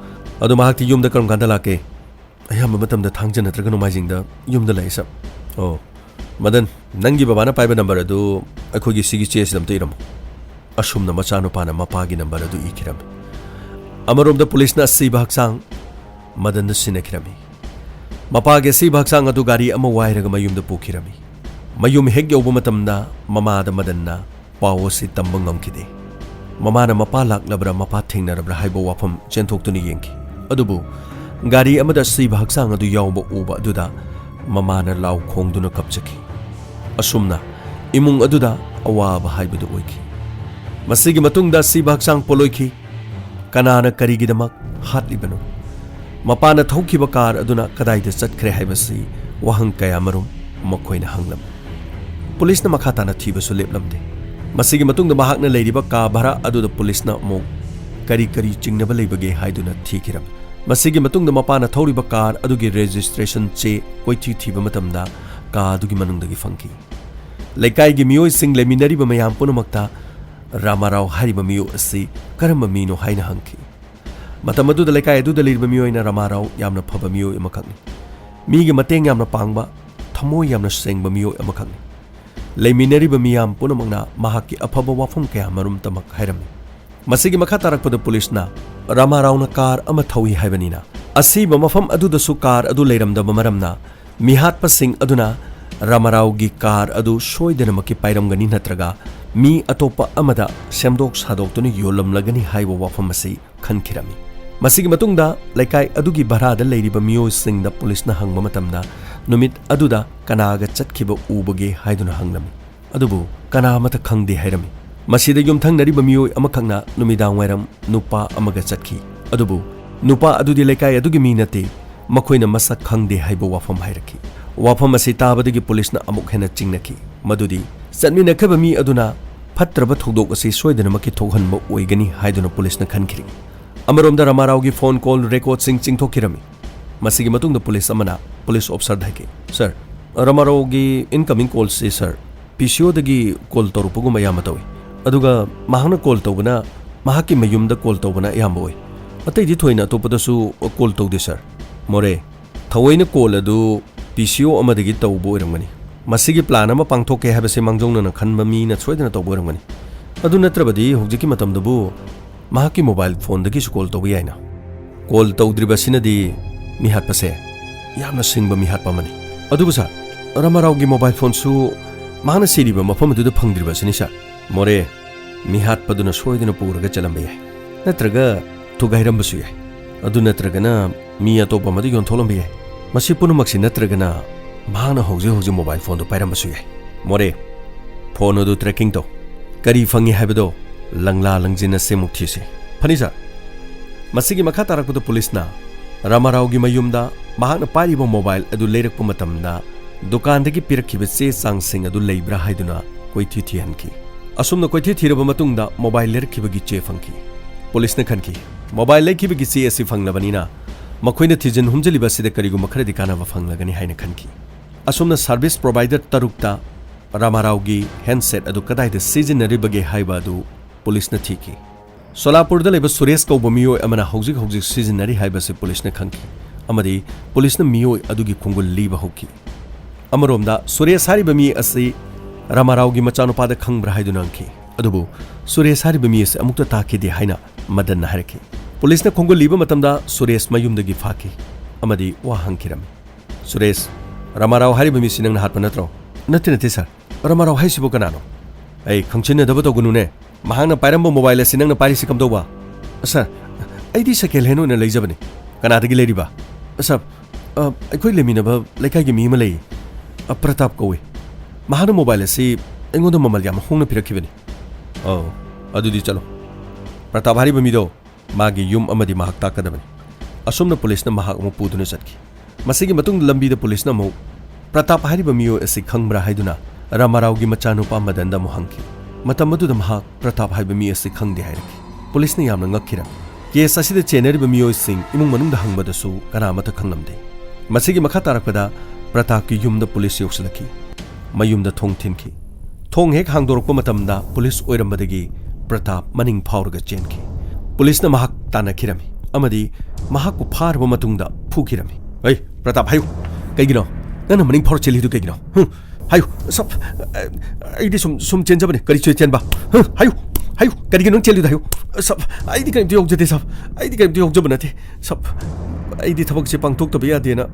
[SPEAKER 1] ꯑꯗꯣ ꯃꯍꯥꯛꯇꯤ ꯌꯨꯝꯗ ꯀꯔꯝ ꯀꯥꯟꯗ ꯂꯥꯛꯀꯦ? ꯑꯌꯥꯝꯕ ꯃꯇꯝꯗ ꯊꯥꯡꯖ ꯅꯠꯇ꯭ꯔꯒ ꯅꯣꯡꯃꯥꯏꯖꯤꯡꯗ ꯌꯨꯝꯗ ꯂꯩ ꯁꯥꯔ꯫ ꯑꯣ, ꯃꯗꯟ, ꯅꯪꯒꯤ ꯕꯕꯥꯅ ꯄꯥꯏꯕ ꯅꯝꯕꯔ ꯑꯗꯨ ꯑꯩꯈꯣꯏꯒꯤ ꯁꯤꯒꯤ ꯆꯦꯁꯤꯗ ꯑꯝꯇ ꯏꯔꯝꯃꯨ꯫ ꯑꯁꯨꯝꯅ ꯃꯆꯥꯅꯨꯄꯥꯅ ꯃꯄꯥꯒꯤ ꯅꯝꯕꯔ ꯑꯗꯨ ꯏꯈꯤꯔꯝꯃꯤ꯫ ꯑꯃꯔꯣꯝꯗ ꯄꯨꯂꯤꯁꯅ ꯑꯁꯤꯕ ꯍꯛꯆꯥꯡ ꯃꯗꯟꯗ ꯁꯤꯟꯅꯈꯤꯔꯝꯃꯤ꯫ ꯃꯄꯥꯒꯤ ꯑꯁꯤꯕ ꯍꯛꯆꯥꯡ ꯑꯗꯨ ꯒꯥꯔꯤ ꯑꯃ ꯋꯥꯏꯔꯒ ꯃꯌꯨꯝꯗ ꯄꯨꯈꯤꯔꯝꯃꯤ꯫ ꯃꯌꯨꯝ ꯍꯦꯛ ꯌꯧꯕ ꯃꯇꯝꯗ ꯃꯃꯥꯗ ꯃꯗꯟꯅ ꯄꯥꯎ ꯑꯁꯤ ꯇꯝꯕ ꯉꯝꯈꯤꯗꯦ꯫ ꯃꯃꯥꯅ ꯃꯄꯥ ꯂꯥꯛꯂꯕ꯭ꯔꯥ ꯃꯄꯥ ꯊꯦꯡꯅꯔꯕ꯭ꯔꯥ ꯍꯥꯏꯕ ꯋꯥꯐꯝ ꯆꯦꯟꯊꯣꯛꯇꯨꯅ ꯌꯦꯡꯈꯤ꯫ ꯑꯗꯨꯕꯨ ꯒꯥꯔꯤ ꯑꯃꯗ ꯑꯁꯤꯕ ꯍꯛꯆꯥꯡ ꯑꯗꯨ ꯌꯥꯎꯕ ꯎꯕ ꯑꯗꯨꯗ ꯃꯃꯥꯅ ꯂꯥꯎ ꯈꯣꯡꯗꯨꯅ ꯀꯞꯆꯈꯤ꯫ ꯑꯁꯨꯝꯅ ꯏꯃꯨꯡ ꯑꯗꯨꯗ ꯑꯋꯥꯕ ꯍꯥꯏꯕꯗꯨ ꯑꯣꯏꯈꯤ꯫ ꯃꯁꯤꯒꯤ ꯃꯇꯨꯡꯗ ꯑꯁꯤꯕ ꯍꯛꯆꯥꯡ ꯄꯣꯠꯂꯣꯏꯈꯤ꯫ ꯀꯅꯥꯅ ꯀꯔꯤꯒꯤꯗꯃꯛ ꯍꯥꯠꯂꯤꯕꯅꯣ? ꯃꯄꯥꯅ ꯊꯧꯈꯤꯕ ꯀꯥꯔ ꯑꯗꯨꯅ ꯀꯗꯥꯏꯗ ꯆꯠꯈ꯭ꯔꯦ ꯍꯥꯏꯕꯁꯤ ꯋꯥꯍꯪ ꯀꯌꯥꯃꯔꯨꯝ ꯃꯈꯣꯏꯅ ꯍꯪꯂꯝꯃꯤ꯫ ꯄꯨꯂꯤꯁꯅ ꯃꯈꯥ ꯇꯥꯅ ꯊꯤꯕꯁꯨ ꯂꯦꯞꯂꯝꯗꯦ꯫ ꯃꯁꯤꯒꯤ ꯃꯇꯨꯡꯗ ꯃꯍꯥꯛꯅ ꯂꯩꯔꯤꯕ ꯀꯥ ꯚꯔꯥ ꯑꯗꯨꯗ ꯄꯨꯂꯤꯁꯅ ꯑꯃꯨꯛ ꯀꯔꯤ ꯀꯔꯤ ꯆꯤꯡꯅꯕ ꯂꯩꯕꯒꯦ ꯍꯥꯏꯗꯨꯅ ꯊꯤꯈꯤꯔꯝꯃꯤ꯫ ꯃꯁꯤꯒꯤ ꯃꯇꯨꯡꯗ ꯃꯄꯥꯅ ꯊꯧꯔꯤꯕ ꯀꯥꯔ ꯑꯗꯨꯒꯤ ꯔꯦꯖꯤꯁꯇ꯭ꯔꯦꯁꯟ ꯆꯦ ꯀꯣꯏꯊꯤ ꯊꯤꯕ ꯃꯇꯝꯗ ꯀꯥ ꯑꯗꯨꯒꯤ ꯃꯅꯨꯡꯗꯒꯤ ꯐꯪꯈꯤ꯫ ꯂꯩꯀꯥꯏꯒꯤ ꯃꯤꯑꯣꯏꯁꯤꯡ ꯂꯩꯃꯤꯟꯅꯔꯤꯕ ꯃꯌꯥꯝ ꯄꯨꯝꯅꯃꯛꯇ ꯔꯥꯃꯥꯔꯥꯎ ꯍꯥꯏꯔꯤꯕ ꯃꯤꯑꯣꯏ ꯑꯁꯤ ꯀꯔꯝꯕ ꯃꯤꯅꯣ ꯍꯥꯏꯅ ꯍꯪꯈꯤ꯫ ꯃꯇꯝ ꯑꯗꯨꯗ ꯂꯩꯀꯥꯏ ꯑꯗꯨꯗ ꯂꯩꯔꯤꯕ ꯃꯤꯑꯣꯏꯅ ꯔꯥꯃꯥꯔꯥꯎ ꯌꯥꯝꯅ ꯐꯕ ꯃꯤꯑꯣꯏ ꯑꯃꯈꯛꯅꯤ, ꯃꯤꯒꯤ ꯃꯇꯦꯡ ꯌꯥꯝꯅ ꯄꯥꯡꯕ, ꯊꯃꯣꯏ ꯌꯥꯝꯅ ꯁꯦꯡꯕ ꯃꯤꯑꯣꯏ ꯑꯃꯈꯛꯅꯤ꯫ ꯂꯩꯃꯤꯟꯅꯔꯤꯕ ꯃꯤꯌꯥꯝ ꯄꯨꯝꯅꯃꯛꯅ ꯃꯍꯥꯛꯀꯤ ꯑꯐꯕ ꯋꯥꯐꯝ ꯀꯌꯥ ꯃꯔꯨꯝꯇꯃꯛ ꯍꯥꯏꯔꯝꯃꯤ꯫ ꯃꯁꯤꯒꯤ ꯃꯈꯥ ꯇꯥꯔꯛꯄꯗ ꯄꯨꯂꯤꯁꯅ ꯔꯥꯃꯥꯔꯥꯎꯅ ꯀꯥꯔ ꯑꯃ ꯊꯧꯏ ꯍꯥꯏꯕꯅꯤꯅ ꯑꯁꯤꯕ ꯃꯐꯝ ꯑꯗꯨꯗꯁꯨ ꯀꯥꯔ ꯑꯗꯨ ꯂꯩꯔꯝꯗꯕ ꯃꯔꯝꯅ ꯃꯤꯍꯥꯠꯄꯁꯤꯡ ꯑꯗꯨꯅ ꯔꯥꯃꯥꯔꯥꯎꯒꯤ ꯀꯥꯔ ꯑꯗꯨ ꯁꯣꯏꯗꯅꯃꯛꯀꯤ ꯄꯥꯏꯔꯝꯒꯅꯤ ꯅꯠꯇ꯭ꯔꯒ ꯃꯤ ꯑꯇꯣꯞꯄ ꯑꯃꯗ ꯁꯦꯝꯗꯣꯛ ꯁꯥꯗꯣꯛꯇꯨꯅ ꯌꯣꯜꯂꯝꯂꯒꯅꯤ ꯍꯥꯏꯕ ꯋꯥꯐꯝ ꯑꯁꯤ ꯈꯟꯈꯤꯔꯝꯃꯤ꯫ ꯃꯁꯤꯒꯤ ꯃꯇꯨꯡꯗ ꯂꯩꯀꯥꯏ ꯑꯗꯨꯒꯤ ꯚꯔꯥꯗ ꯂꯩꯔꯤꯕ ꯃꯤꯑꯣꯏꯁꯤꯡꯗ ꯄꯨꯂꯤꯁꯅ ꯍꯪꯕ ꯃꯇꯝꯗ ꯅꯨꯃꯤꯠ ꯑꯗꯨꯗ ꯀꯅꯥꯒ ꯆꯠꯈꯤꯕ ꯎꯕꯒꯦ ꯍꯥꯏꯗꯨꯅ ꯍꯪꯂꯝꯃꯤ꯫ ꯑꯗꯨꯕꯨ ꯀꯅꯥ ꯑꯃꯠꯇ ꯈꯪꯗꯦ ꯍꯥꯏꯔꯝꯃꯤ꯫ ꯃꯁꯤꯗ ꯌꯨꯝꯊꯪꯅꯔꯤꯕ ꯃꯤꯑꯣꯏ ꯑꯃꯈꯛꯅ ꯅꯨꯃꯤꯗꯥꯡꯋꯥꯏꯔꯝ ꯅꯨꯄꯥ ꯑꯃꯒ ꯆꯠꯈꯤ, ꯑꯗꯨꯕꯨ ꯅꯨꯄꯥ ꯑꯗꯨꯗꯤ ꯂꯩꯀꯥꯏ ꯑꯗꯨꯒꯤ ꯃꯤ ꯅꯠꯇꯦ, ꯃꯈꯣꯏꯅ ꯃꯁꯛ ꯈꯪꯗꯦ ꯍꯥꯏꯕ ꯋꯥꯐꯝ ꯍꯥꯏꯔꯛꯈꯤ꯫ ꯋꯥꯐꯝ ꯑꯁꯤ ꯇꯥꯕꯗꯒꯤ ꯄꯨꯂꯤꯁꯅ ꯑꯃꯨꯛ ꯍꯦꯟꯅ ꯆꯤꯡꯅꯈꯤ ꯃꯗꯨꯗꯤ ꯆꯠꯃꯤꯟꯅꯈꯤꯕ ꯃꯤ ꯑꯗꯨꯅ ꯐꯠꯇ꯭ꯔꯕ ꯊꯧꯗꯣꯛ ꯑꯁꯤ ꯁꯣꯏꯗꯅꯃꯛꯀꯤ ꯊꯣꯛꯍꯟꯕ ꯑꯣꯏꯒꯅꯤ ꯍꯥꯏꯗꯨꯅ ꯄꯨꯂꯤꯁꯅ ꯈꯟꯈꯤ꯫ ꯑꯃꯔꯣꯝꯗ ꯔꯥꯃꯥꯔꯥꯎꯒꯤ ꯐꯣꯟ ꯀꯣꯜ ꯔꯦꯀꯣꯔꯗꯁꯤꯡ ꯆꯤꯡꯊꯣꯛꯈꯤꯔꯝꯃꯤ꯫ ꯃꯁꯤꯒꯤ ꯃꯇꯨꯡꯗ ꯄꯨꯂꯤꯁ ꯑꯃꯅ ꯄꯨꯂꯤꯁ ꯑꯣꯐꯤꯁꯔꯗ ꯍꯥꯏꯈꯤ, ꯁꯔ, ꯔꯥꯃꯥꯔꯥꯎꯒꯤ ꯏꯟꯀꯃꯤꯡ ꯀꯣꯜꯁꯤ ꯁꯔ PCOꯗꯒꯤ ꯀꯣꯜ ꯇꯧꯔꯛꯄꯒꯨꯝꯕ ꯑꯌꯥꯝꯕ ꯇꯧꯏ, ꯑꯗꯨꯒ ꯃꯍꯥꯛꯅ ꯀꯣꯜ ꯇꯧꯕꯅ ꯃꯍꯥꯛꯀꯤ ꯃꯌꯨꯝꯗ ꯀꯣꯜ ꯇꯧꯕꯅ ꯑꯌꯥꯝꯕ ꯑꯣꯏ, ꯑꯇꯩꯗꯤ ꯊꯣꯏꯅ ꯑꯇꯣꯞꯄꯗꯁꯨ ꯀꯣꯜ ꯇꯧꯗꯦ ꯁꯔ꯫ ꯃꯣꯔꯦ, ꯊꯑꯣꯏꯅ ꯀꯣꯜ ꯑꯗꯨ PCO ꯑꯃꯗꯒꯤ ꯇꯧꯕ ꯑꯣꯏꯔꯝꯒꯅꯤ꯫ ꯃꯁꯤꯒꯤ ꯄ꯭ꯂꯥꯟ ꯑꯃ ꯄꯥꯡꯊꯣꯛꯀꯦ ꯍꯥꯏꯕꯁꯤ ꯃꯥꯡꯖꯧꯅꯅ ꯈꯟꯕ ꯃꯤꯅ ꯁꯣꯏꯗꯅ ꯇꯧꯕ ꯑꯣꯏꯔꯝꯒꯅꯤ꯫ ꯑꯗꯨ ꯅꯠꯇ꯭ꯔꯕꯗꯤ ꯍꯧꯖꯤꯛꯀꯤ ꯃꯇꯝꯗꯕꯨ ꯃꯍꯥꯛꯀꯤ ꯃꯣꯕꯥꯏꯜ ꯐꯣꯟꯗꯒꯤꯁꯨ ꯀꯣꯜ ꯇꯧꯕ ꯌꯥꯏꯅ꯫ ꯀꯣꯜ ꯇꯧꯗ꯭ꯔꯤꯕꯁꯤꯅꯗꯤ ꯃꯤꯍꯥꯠꯄꯁꯦ ꯌꯥꯝꯅ ꯁꯤꯡꯕ ꯃꯤꯍꯥꯠꯄ ꯑꯃꯅꯤ꯫ ꯑꯗꯨꯕꯨ ꯁꯔ, ꯔꯥꯃꯥꯔꯥꯎꯒꯤ ꯃꯣꯕꯥꯏꯜ ꯐꯣꯟꯁꯨ ꯃꯍꯥꯛꯅ ꯁꯤꯔꯤꯕ ꯃꯐꯝ ꯑꯗꯨꯗ ꯐꯪꯗ꯭ꯔꯤꯕꯁꯤꯅꯤ ꯁꯔ꯫ ꯃꯣꯔꯦ, ꯃꯤꯍꯥꯠꯄꯗꯨꯅ ꯁꯣꯏꯗꯅ ꯄꯨꯔꯒ ꯆꯠꯂꯝꯕ ꯌꯥꯏ, ꯅꯠꯇ꯭ꯔꯒ ꯊꯨꯒꯥꯏꯔꯝꯕꯁꯨ ꯌꯥꯏ, ꯑꯗꯨ ꯅꯠꯇ꯭ꯔꯒꯅ ꯃꯤ ꯑꯇꯣꯞꯄ ꯑꯃꯗ ꯌꯣꯟꯊꯣꯛꯂꯝꯕ ꯌꯥꯏ꯫ ꯃꯁꯤ ꯄꯨꯝꯅꯃꯛꯁꯤ ꯅꯠꯇ꯭ꯔꯒꯅ ꯃꯍꯥꯛꯅ ꯍꯧꯖꯤꯛ ꯃꯣꯕꯥꯏꯜ ꯐꯣꯟꯗꯨ ꯄꯥꯏꯔꯝꯕꯁꯨ ꯌꯥꯏ꯫ ꯃꯣꯔꯦ, ꯐꯣꯟ ꯑꯗꯨ ꯇ꯭ꯔꯦꯀꯤꯡ ꯇꯧ, ꯀꯔꯤ ꯐꯪꯉꯤ ꯍꯥꯏꯕꯗꯣ ꯂꯪꯂꯥ ꯂꯪꯖꯤꯟꯅ ꯁꯦꯝꯃꯨꯛ ꯊꯤꯁꯤ꯫ ꯐꯅꯤ ꯁꯔ꯫ ꯃꯁꯤꯒꯤ ꯃꯈꯥ ꯇꯥꯔꯛꯄꯗ ꯄꯨꯂꯤꯁꯅ ꯔꯥꯃꯥꯔꯥꯎꯒꯤ ꯃꯌꯨꯝꯗ ꯃꯍꯥꯛꯅ ꯄꯥꯏꯔꯤꯕ ꯃꯣꯕꯥꯏꯜ ꯑꯗꯨ ꯂꯩꯔꯛꯄ ꯃꯇꯝꯗ ꯗꯨꯀꯥꯟꯗꯒꯤ ꯄꯤꯔꯛꯈꯤꯕ ꯆꯦ ꯆꯥꯡꯁꯤꯡ ꯑꯗꯨ ꯂꯩꯕ꯭ꯔꯥ ꯍꯥꯏꯗꯨꯅ ꯀꯣꯏꯊꯤ ꯊꯤꯍꯟꯈꯤ꯫ ꯑꯁꯨꯝꯅ ꯀꯣꯏꯊꯤ ꯊꯤꯔꯕ ꯃꯇꯨꯡꯗ ꯃꯣꯕꯥꯏꯜ ꯂꯩꯔꯛꯈꯤꯕꯒꯤ ꯆꯦ ꯐꯪꯈꯤ꯫ ꯄꯨꯂꯤꯁꯅ ꯈꯟꯈꯤ, ꯃꯣꯕꯥꯏꯜ ꯂꯩꯈꯤꯕꯒꯤ ꯆꯦ ꯑꯁꯤ ꯐꯪꯂꯕꯅꯤꯅ ꯃꯈꯣꯏꯅ ꯊꯤꯖꯤꯟ ꯍꯨꯝꯖꯤꯜꯂꯤꯕ ꯑꯁꯤꯗ ꯀꯔꯤꯒꯨꯝꯕ ꯈꯔꯗꯤ ꯀꯥꯟꯅꯕ ꯐꯪꯂꯒꯅꯤ ꯍꯥꯏꯅ ꯈꯟꯈꯤ꯫ ꯑꯁꯨꯝꯅ ꯁꯥꯔꯚꯤꯁ ꯄ꯭ꯔꯣꯚꯥꯏꯗꯔ ꯇꯔꯨꯛꯇ ꯔꯥꯃꯥꯔꯥꯎꯒꯤ ꯍꯦꯟꯗꯁꯦꯠ ꯑꯗꯨ ꯀꯗꯥꯏꯗ ꯁꯤꯖꯤꯟꯅꯔꯤꯕꯒꯦ ꯍꯥꯏꯕ ꯑꯗꯨ ꯄꯨꯂꯤꯁꯅ ꯊꯤꯈꯤ꯫ ꯁꯣꯂꯥꯄꯨꯔꯗ ꯂꯩꯕ ꯁꯨꯔꯦꯁ ꯀꯧꯕ ꯃꯤꯑꯣꯏ ꯑꯃꯅ ꯍꯧꯖꯤꯛ ꯁꯤꯖꯤꯟꯅꯔꯤ ꯍꯥꯏꯕꯁꯤ ꯄꯨꯂꯤꯁꯅ ꯈꯪꯈꯤ, ꯑꯃꯗꯤ ꯄꯨꯂꯤꯁꯅ ꯃꯤꯑꯣꯏ ꯑꯗꯨꯒꯤ ꯈꯣꯡꯒꯨꯜ ꯂꯤꯕ ꯍꯧꯈꯤ꯫ ꯑꯃꯔꯣꯝꯗ ꯁꯨꯔꯦꯁ ꯍꯥꯏꯔꯤꯕ ꯃꯤ ꯑꯁꯤ ꯔꯥꯃꯥꯔꯥꯎꯒꯤ ꯃꯆꯥꯅꯨꯄꯥꯗ ꯈꯪꯕ꯭ꯔꯥ ꯍꯥꯏꯗꯨꯅ ꯍꯪꯈꯤ, ꯑꯗꯨꯕꯨ ꯁꯨꯔꯦꯁ ꯍꯥꯏꯔꯤꯕ ꯃꯤ ꯑꯁꯤ ꯑꯃꯨꯛꯇ ꯇꯥꯈꯤꯗꯦ ꯍꯥꯏꯅ ꯃꯗꯟꯅ ꯍꯥꯏꯔꯛꯈꯤ꯫ ꯄꯨꯂꯤꯁꯅ ꯈꯣꯡꯒꯨꯜ ꯂꯤꯕ ꯃꯇꯝꯗ ꯁꯨꯔꯦꯁ ꯃꯌꯨꯝꯗꯒꯤ ꯐꯥꯈꯤ ꯑꯃꯗꯤ ꯋꯥ ꯍꯪꯈꯤꯔꯝꯃꯤ꯫ ꯁꯨꯔꯦꯁ, ꯔꯥꯃꯥꯔꯥꯎ ꯍꯥꯏꯔꯤꯕ ꯃꯤꯁꯤ ꯅꯪꯅ ꯍꯥꯠꯄ ꯅꯠꯇ꯭ꯔꯣ? ꯅꯠꯇꯦ ꯁꯔ, ꯔꯥꯃꯥꯔꯥꯎ ꯍꯥꯏꯁꯤꯕꯨ ꯀꯅꯥꯅꯣ? ꯑꯩ ꯈꯪꯆꯤꯟꯅꯗꯕ ꯇꯧꯒꯅꯨꯅꯦ, ꯃꯍꯥꯛꯅ ꯄꯥꯏꯔꯝꯕ ꯃꯣꯕꯥꯏꯜ ꯑꯁꯤ ꯅꯪꯅ ꯄꯥꯏꯔꯤꯁꯤ ꯀꯝꯗꯧꯕ? ꯁꯔ, ꯑꯩꯗꯤ ꯁꯦꯀꯦꯟ ꯍꯦꯟ ꯑꯣꯏꯅ ꯂꯩꯖꯕꯅꯤ꯫ ꯀꯅꯥꯗꯒꯤ ꯂꯩꯔꯤꯕ? ꯁꯔ, ꯑꯩꯈꯣꯏ ꯂꯩꯃꯤꯟꯅꯕ ꯂꯩꯀꯥꯏꯒꯤ ꯃꯤ ꯑꯃ ꯂꯩ, ꯄ꯭ꯔꯇꯥꯞ ꯀꯧꯏ, ꯃꯍꯥꯛꯅ ꯃꯣꯕꯥꯏꯜ ꯑꯁꯤ ꯑꯩꯉꯣꯟꯗ ꯃꯃꯜ ꯌꯥꯝꯅ ꯍꯣꯡꯅ ꯄꯤꯔꯛꯈꯤꯕꯅꯤ꯫ ꯑꯣ, ꯑꯗꯨꯗꯤ ꯆꯠꯂꯣ, ꯄ꯭ꯔꯇꯥꯞ ꯍꯥꯏꯔꯤꯕ ꯃꯤꯗꯣ ꯃꯥꯒꯤ ꯌꯨꯝ ꯑꯃꯗꯤ ꯃꯍꯥꯛ ꯇꯥꯛꯀꯗꯕꯅꯤ꯫ ꯑꯁꯨꯝꯅ ꯄꯨꯂꯤꯁꯅ ꯃꯍꯥꯛ ꯑꯃꯨꯛ ꯄꯨꯗꯨꯅ ꯆꯠꯈꯤ꯫ ꯃꯁꯤꯒꯤ ꯃꯇꯨꯡꯗ ꯂꯝꯕꯤꯗ ꯄꯨꯂꯤꯁꯅ ꯑꯃꯨꯛ ꯄ꯭ꯔꯇꯥꯞ ꯍꯥꯏꯔꯤꯕ ꯃꯤꯑꯣꯏ ꯑꯁꯤ ꯈꯪꯕ꯭ꯔꯥ ꯍꯥꯏꯗꯨꯅ ꯔꯥꯃꯥꯔꯥꯎꯒꯤ ꯃꯆꯥꯅꯨꯄꯥ ꯃꯗꯟꯗ ꯑꯃꯨꯛ ꯍꯪꯈꯤ꯫ ꯃꯇꯝ ꯑꯗꯨꯗ ꯃꯍꯥꯛ ꯄ꯭ꯔꯇꯥꯞ ꯍꯥꯏꯕ ꯃꯤ ꯑꯁꯤ ꯈꯪꯗꯦ ꯍꯥꯏꯔꯛꯈꯤ꯫ ꯄꯨꯂꯤꯁꯅ ꯌꯥꯝꯅ ꯉꯛꯈꯤꯔꯝꯃꯤ꯫ केस असिद चेनरिबा मियोइसिंग इमुंग मनुंगदा हंगबदसु कनामता खंगलमदे मसिगी मखा तारकपदा प्रताप की युमदा पुलिस योक्सलखी मयुमदा थोंग थिनखी थोंग हेक हांगदोरकपा मतमदा पुलिस ओइरमबदगी प्रताप मनिंग फावरगा चेनखी पुलिसना महाक तानाखिरमी अमदी महाकु फारबा मतुंगदा फुखिरमी ऐ प्रताप हायु कैगिनो नन मनिंग फावर चेलिदु कैगिनो हायु सब आइदि सुम चेंजबने करि चोय चेनबा हायु हायु करिगिनो चेलिदु हायु सब आइदि कैम योगजदे सब आइदि कैम योगजब नथे सब आइदि थबक से पांगथोकतबा यादेना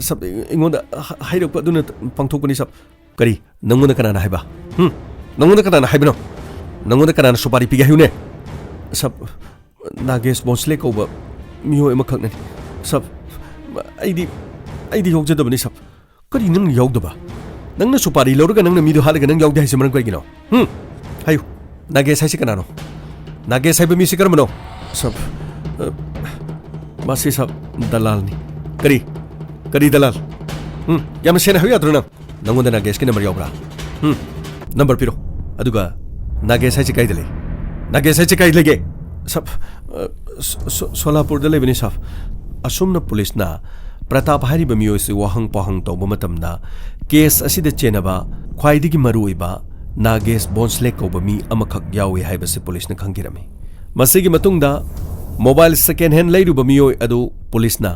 [SPEAKER 1] सब इंगोंदा हायरकपा दुना पांगथोकपनि सब करी नंगोंदा कनाना हायबा नंगोंदा कनाना हायबनो नंगोंदा कनाना सुपारी पिगे हायुने सब नागेश बोंसले कौबा मियो एमखकने सब आइदि योगजदबनि सब करी नंग योगदबा नंगना सुपारी लौरगा नंगना मिदु हालगा नंग योगदे हायसे मरन कइगिनो हायु नागेश हायसे कनानो नागेश हायबा मिसे करमनो सब मासे सब दलालनी करी दलाल याम सेना हायु याद्रो नंगोंदा नागेश के नंबर यावब्रा नंबर पिरो अदुगा नागेश हायसे काइदले नागेश हायसे काइदलेगे सब सोलापुर दले बनि सब असुमना पुलिसना प्रताप हारिबा मियोइसे वाहंग पहंग तौबा मतमदा केस असिदा चेनबा ख्वाइदिगी मरुइबा नागेश बोंसले कौबा मी अमखक यावे हाइबसे पुलिसना खंगिरमी मसिगी मतुंगदा मोबाइल सेकेंड हैंड लेरुबा मियोइ अदु पुलिसना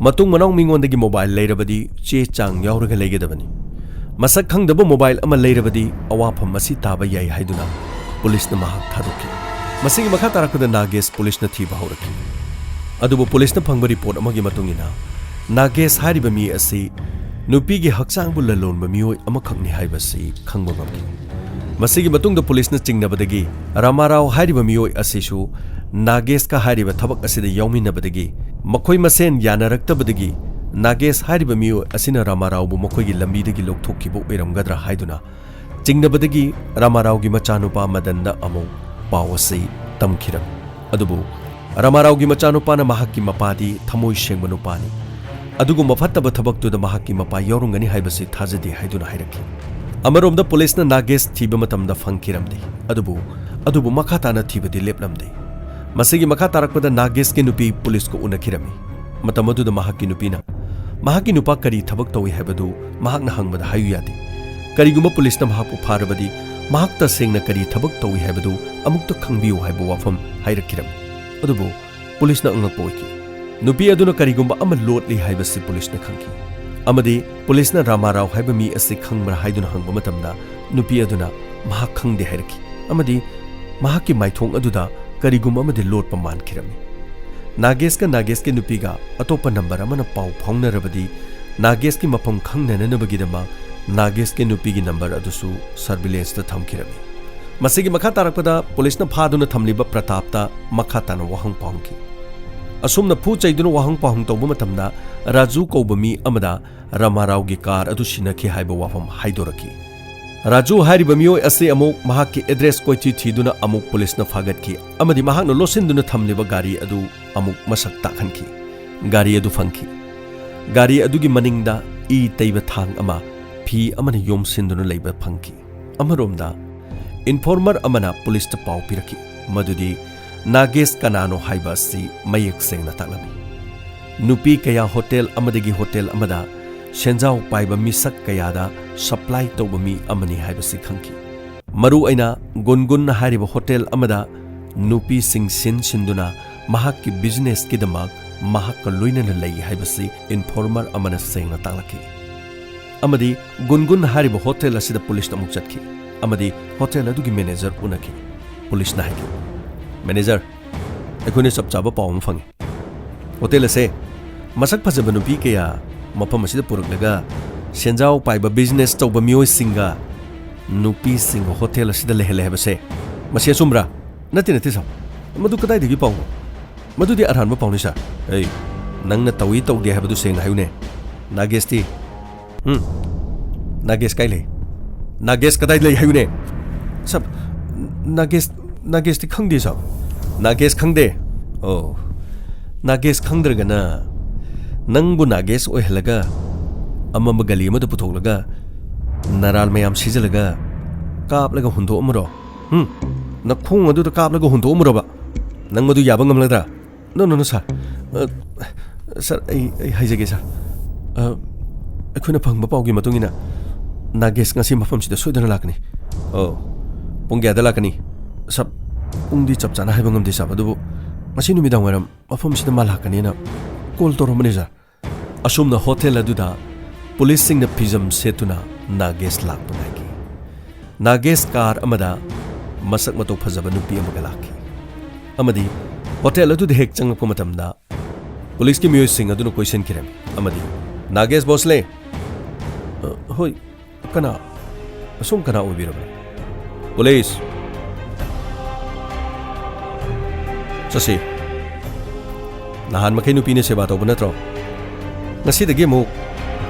[SPEAKER 1] मतुंग मनाउ मिंगोंदगी मोबाइल लेरबदी चे चांग यावरगा लेगेदबनी मसक खंगदबा मोबाइल अमा लेरबदी अवाफम मसि ताबा याइ हाइदुना पुलिसना महाक थादोकी मसिगी मखा तारकदा नागेश पुलिसना थीबा हौरकी अदुबो पुलिसना फंगबा रिपोर्ट अमगी मतुंगिना नागेश हारिबा मी असि नुपीगी हक्चांगबु ललोनबा मियोइ अमखकनि हाइबसि खंगबा ngamki मसिगी मतुंगदा पुलिसना चिंगनबदगी रामाराव हारिबा मियोइ असिसु नागेश का हारिबा थबक असिदा याउमिनबदगी मखोइ मसेन यानरक्तबदगी नागेश हारिबा मियोइ असिना रामारावबु मखोइगी लंबीदगी लोकथोक्खिबो ओइरमगद्रा हाइदुना चिंगनबदगी रामारावगी मचानुपा मदनदा अमौ पाव असि तमखिरम अदुबु रामारावगी मचानुपाना महाक्की मपादी थमोइ सेंगबा नुपानी अदुगुम फत्तबा थबक्तुदा महाक्की मपा यावरुंगनी हाइबसि थाजदे हाइदुना हाइरक्खि अमरोमदा पुलिसना नागेश थीबा मतमदा फंखिरमदे अदुबु मखा ताना थीबदि लेपलमदे मसिगी मखा तारकपदा नागेश के नुपी पुलिस को उनखिरमी मतम अदुदा महाक्की नुपीना महाक्की नुपा करी थबक तौइ हाइबदु महाक्ना हंगबदा हायु यादे करिगुम पुलिसना महाकु फारबदि महाक्ता सेंगना करी थबक तौइ हाइबदु अमुक्ता खंगबियु हाइबो वाफम हाइरक्खिरम अदुबु पुलिसना अंगकपा ओइखि नुपी अदुना करिगुम अमा लोटली हाइबसि पुलिसना खंखि अमदि पुलिसना रामाराव हाइबा मी असि खंगबरा हाइदुना हंगबा मतमदा नुपी अदुना महाक खंगदे हाइरक्खि अमदि महाक्की माइथोंग अदुदा करिगुम अमदि लोटपा मानखिरमी नागेश के नुपीगा अतोपा नंबर अमना पाउ फाउनरबदि नागेश की मफम खंगननबगिदमा नागेश के नुपीगी नंबर अदुसु सर्विलेंसता थमखिरमी मसिगी मखा तारकपदा पुलिसना फादुना थमलिबा प्रतापता मखा ताना वाहंग पाउंखि असुमना फू चैदुना वाहंग पाहुंग तौबा मतमदा राजू कौबा मी अमदा रामारावगी कार अदु सिनखि हाइबा वाफम हाइदोरखि राजू हारिबा मियोइ असे अमुक महाक्की एड्रेस कोइचि थीदुना अमुक पुलिसना फागतखि अमदि महाकना लोसिनदुना थमलिबा गाड़ी अदु अमुक मसक ताखनखि गाड़ी अदु फंखि गाड़ी अदुगी मनिंगदा ई तैबा थांग अमा फी अमना योमसिनदुना लैबा फंखि अमरोमदा इन्फॉर्मर अमना पुलिसता पाउ पिरखि मदुदी नागेश कनानो हाइबा असि मयेक सेंगना ताक्लमी नुपी कया होटल अमदगी होटल अमदा सेंजाव पाइबा मिसक कयादा सप्लाई तौबा मी अमनी हाइबसि खंखि मरु अइना गुनगुन हारिबा होटल अमदा नुपी सिंग सिंदुना महाक्की बिजनेस किदमाक महाक्का लोइनना लई हाइबसि इन्फॉर्मर अमना सेंगना ताक्लखि अमदी गुनगुन हारिबा होटल असिदा पुलिस अमुक चतखि अमदी होटल अदुगी मैनेजर उनखि पुलिस ना हाइखि मैनेजर अखोने सब चाबा पाव अमा फंगे होटल असे मसक फजबा नुपी कया मफम असिदा पुरकलगा सेंजाव पाइबा बिजनेस तौबा मियोइ सिंगा नुपी सिंग होटल असिदा लेहले हेबसे मसे सुमरा नते सब मदु कदाइदगी पाउ मदुदी अरहानबा पाउनि सर ए नंगना तौई तौदे हेबदु सेंग हायुने नागेशती नागेश काइले नागेश कदाइ ले हायुने सब नागेश ती खंगदे सब नागेश खंगदे ओ नागेश खंगद्रगना नंगबु नागेश ओइहलगा अमम गली अमद पुथोलगा नराल मयाम सिजलगा कापलगा हुंदो अमरो नखोंग अदुदा कापलगा हुंदो अमरोबा नंग मदु याबा ngamladra no, sir. Sir, I haizage, sir. I couldn't pang Bapaugi Matungina. Nages Nasim from the Sudan Lakni. Oh, Punga the Lakani. Sub Undi Chapsana having this Sabadu. Machine me down where I'm from the Malakanina. Call to Romaniza. Assume the hotel Aduda. Policing the Pism Setuna. Nages Lapunaki. Nages car Amada. Masak Mato Pazabanupi Magalaki. Amadi. Hotel to the Hek Changapumatamda. Police ki musing aduna question kirem. Amadi. Nages Bosley. Hoy. Kana. Asum kana ubiraba. Police. Sasi. Nahan makinu pine seba to banatro. Nasi dagi mo.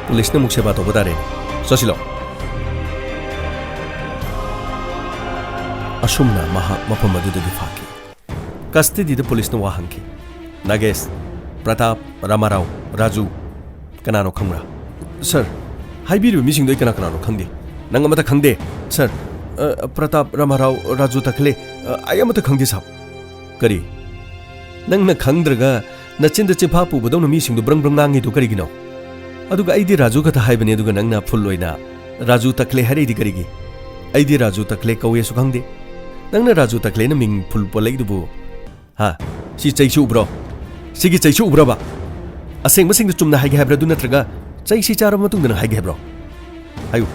[SPEAKER 1] Police na muk seba to batare. Sasi lo. Asum na maha mapamadu de faki. Custody the police no wahanki. Nages. Pratap, Ramarao, Raju, Kanano Kamra. Sir, Haibiru missing the Kanakano Kandi. Nangamata Kande, sir, Pratap, Ramarao, Raju Takle, I am at the Kandis up. Kari Nanga Kandraga, Nachin the Chipapu, but don't missing the Brungangi to Karigino. Aduga Idi Rajuka to Haibenedugananga Pulloina, Raju Takle Haridi Karigi. Idi Raju Takle Kawesukandi. Nanga Raju Takle naming Pulpoledubu. Ha, she takes you, bro. Sigi Chaichu Braba. A sing missing the Chumna Hagebra do not trigger. Chai Charamatun Hagebro. Ayu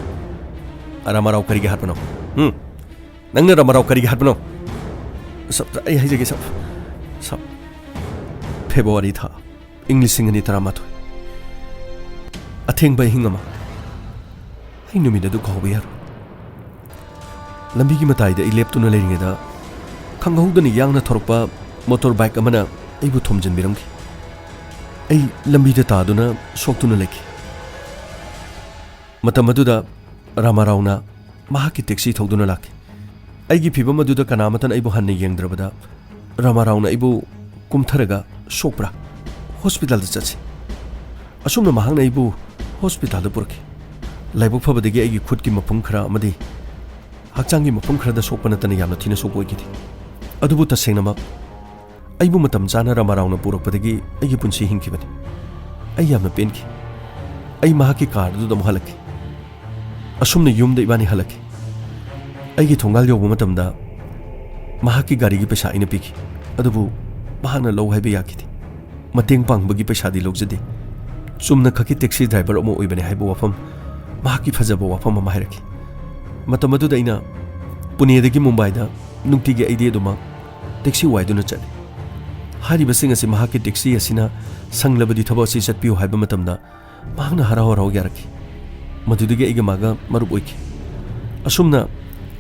[SPEAKER 1] Aramarao Kari Hapano. Nanga Ramarao Kari Hapano. Sub Peboarita. English singing it Ramato. A thing by Hingama. I knew me the Duke Hobier. Lambigi Matai, the Eleptuna Lingeda. Kangahudan Yang Torpa, motorbike Amana. I would Tom Jen Bironki. I Lambita Taduna, Soktuna Lake. Matamaduda, Ramarauna, Mahaki Taxi Togduna Lake. I give people Maduda Kanamatan Ibuhani Yang Drabada, Ramarauna Ibu, Kumtaraga, Sopra, Hospital the Church. Assume the Mahana Ibu, Hospital the Burki. Laibu Pabadigi, you could give a punkra, Madi. Haksangi Mapunkra the Sopanatan Yamatina Sopoikiti. Adubuta Senama. Aibu matam jana Ramarao Puropatagi, a Yipunsi Hinkibet. I am a pinky. I mahaki card to the Mohalaki. Assume the Yum de Ibani Halaki. I get Tongalio Womatam da Mahaki Garigi Pesha in a piki. Adubu, Mahana low heavy yakiti. Mating Pang Bagi Pesha di Luxidi. Sumna Kaki taxi driver Mo Ibani Haibo Wafam, Mahaki Fazabo Wafam Mahiraki. Matamadu Daina, Puni de Mumbai da, Nuntiga idea duma, taxi wide on a chat. Hari basing as Mahaki taxi asina, sang labadi tabasi at Pio Habamatamda, Mahana Harao Yaraki. Matudiga Igamaga, Marubuiki. Asumna,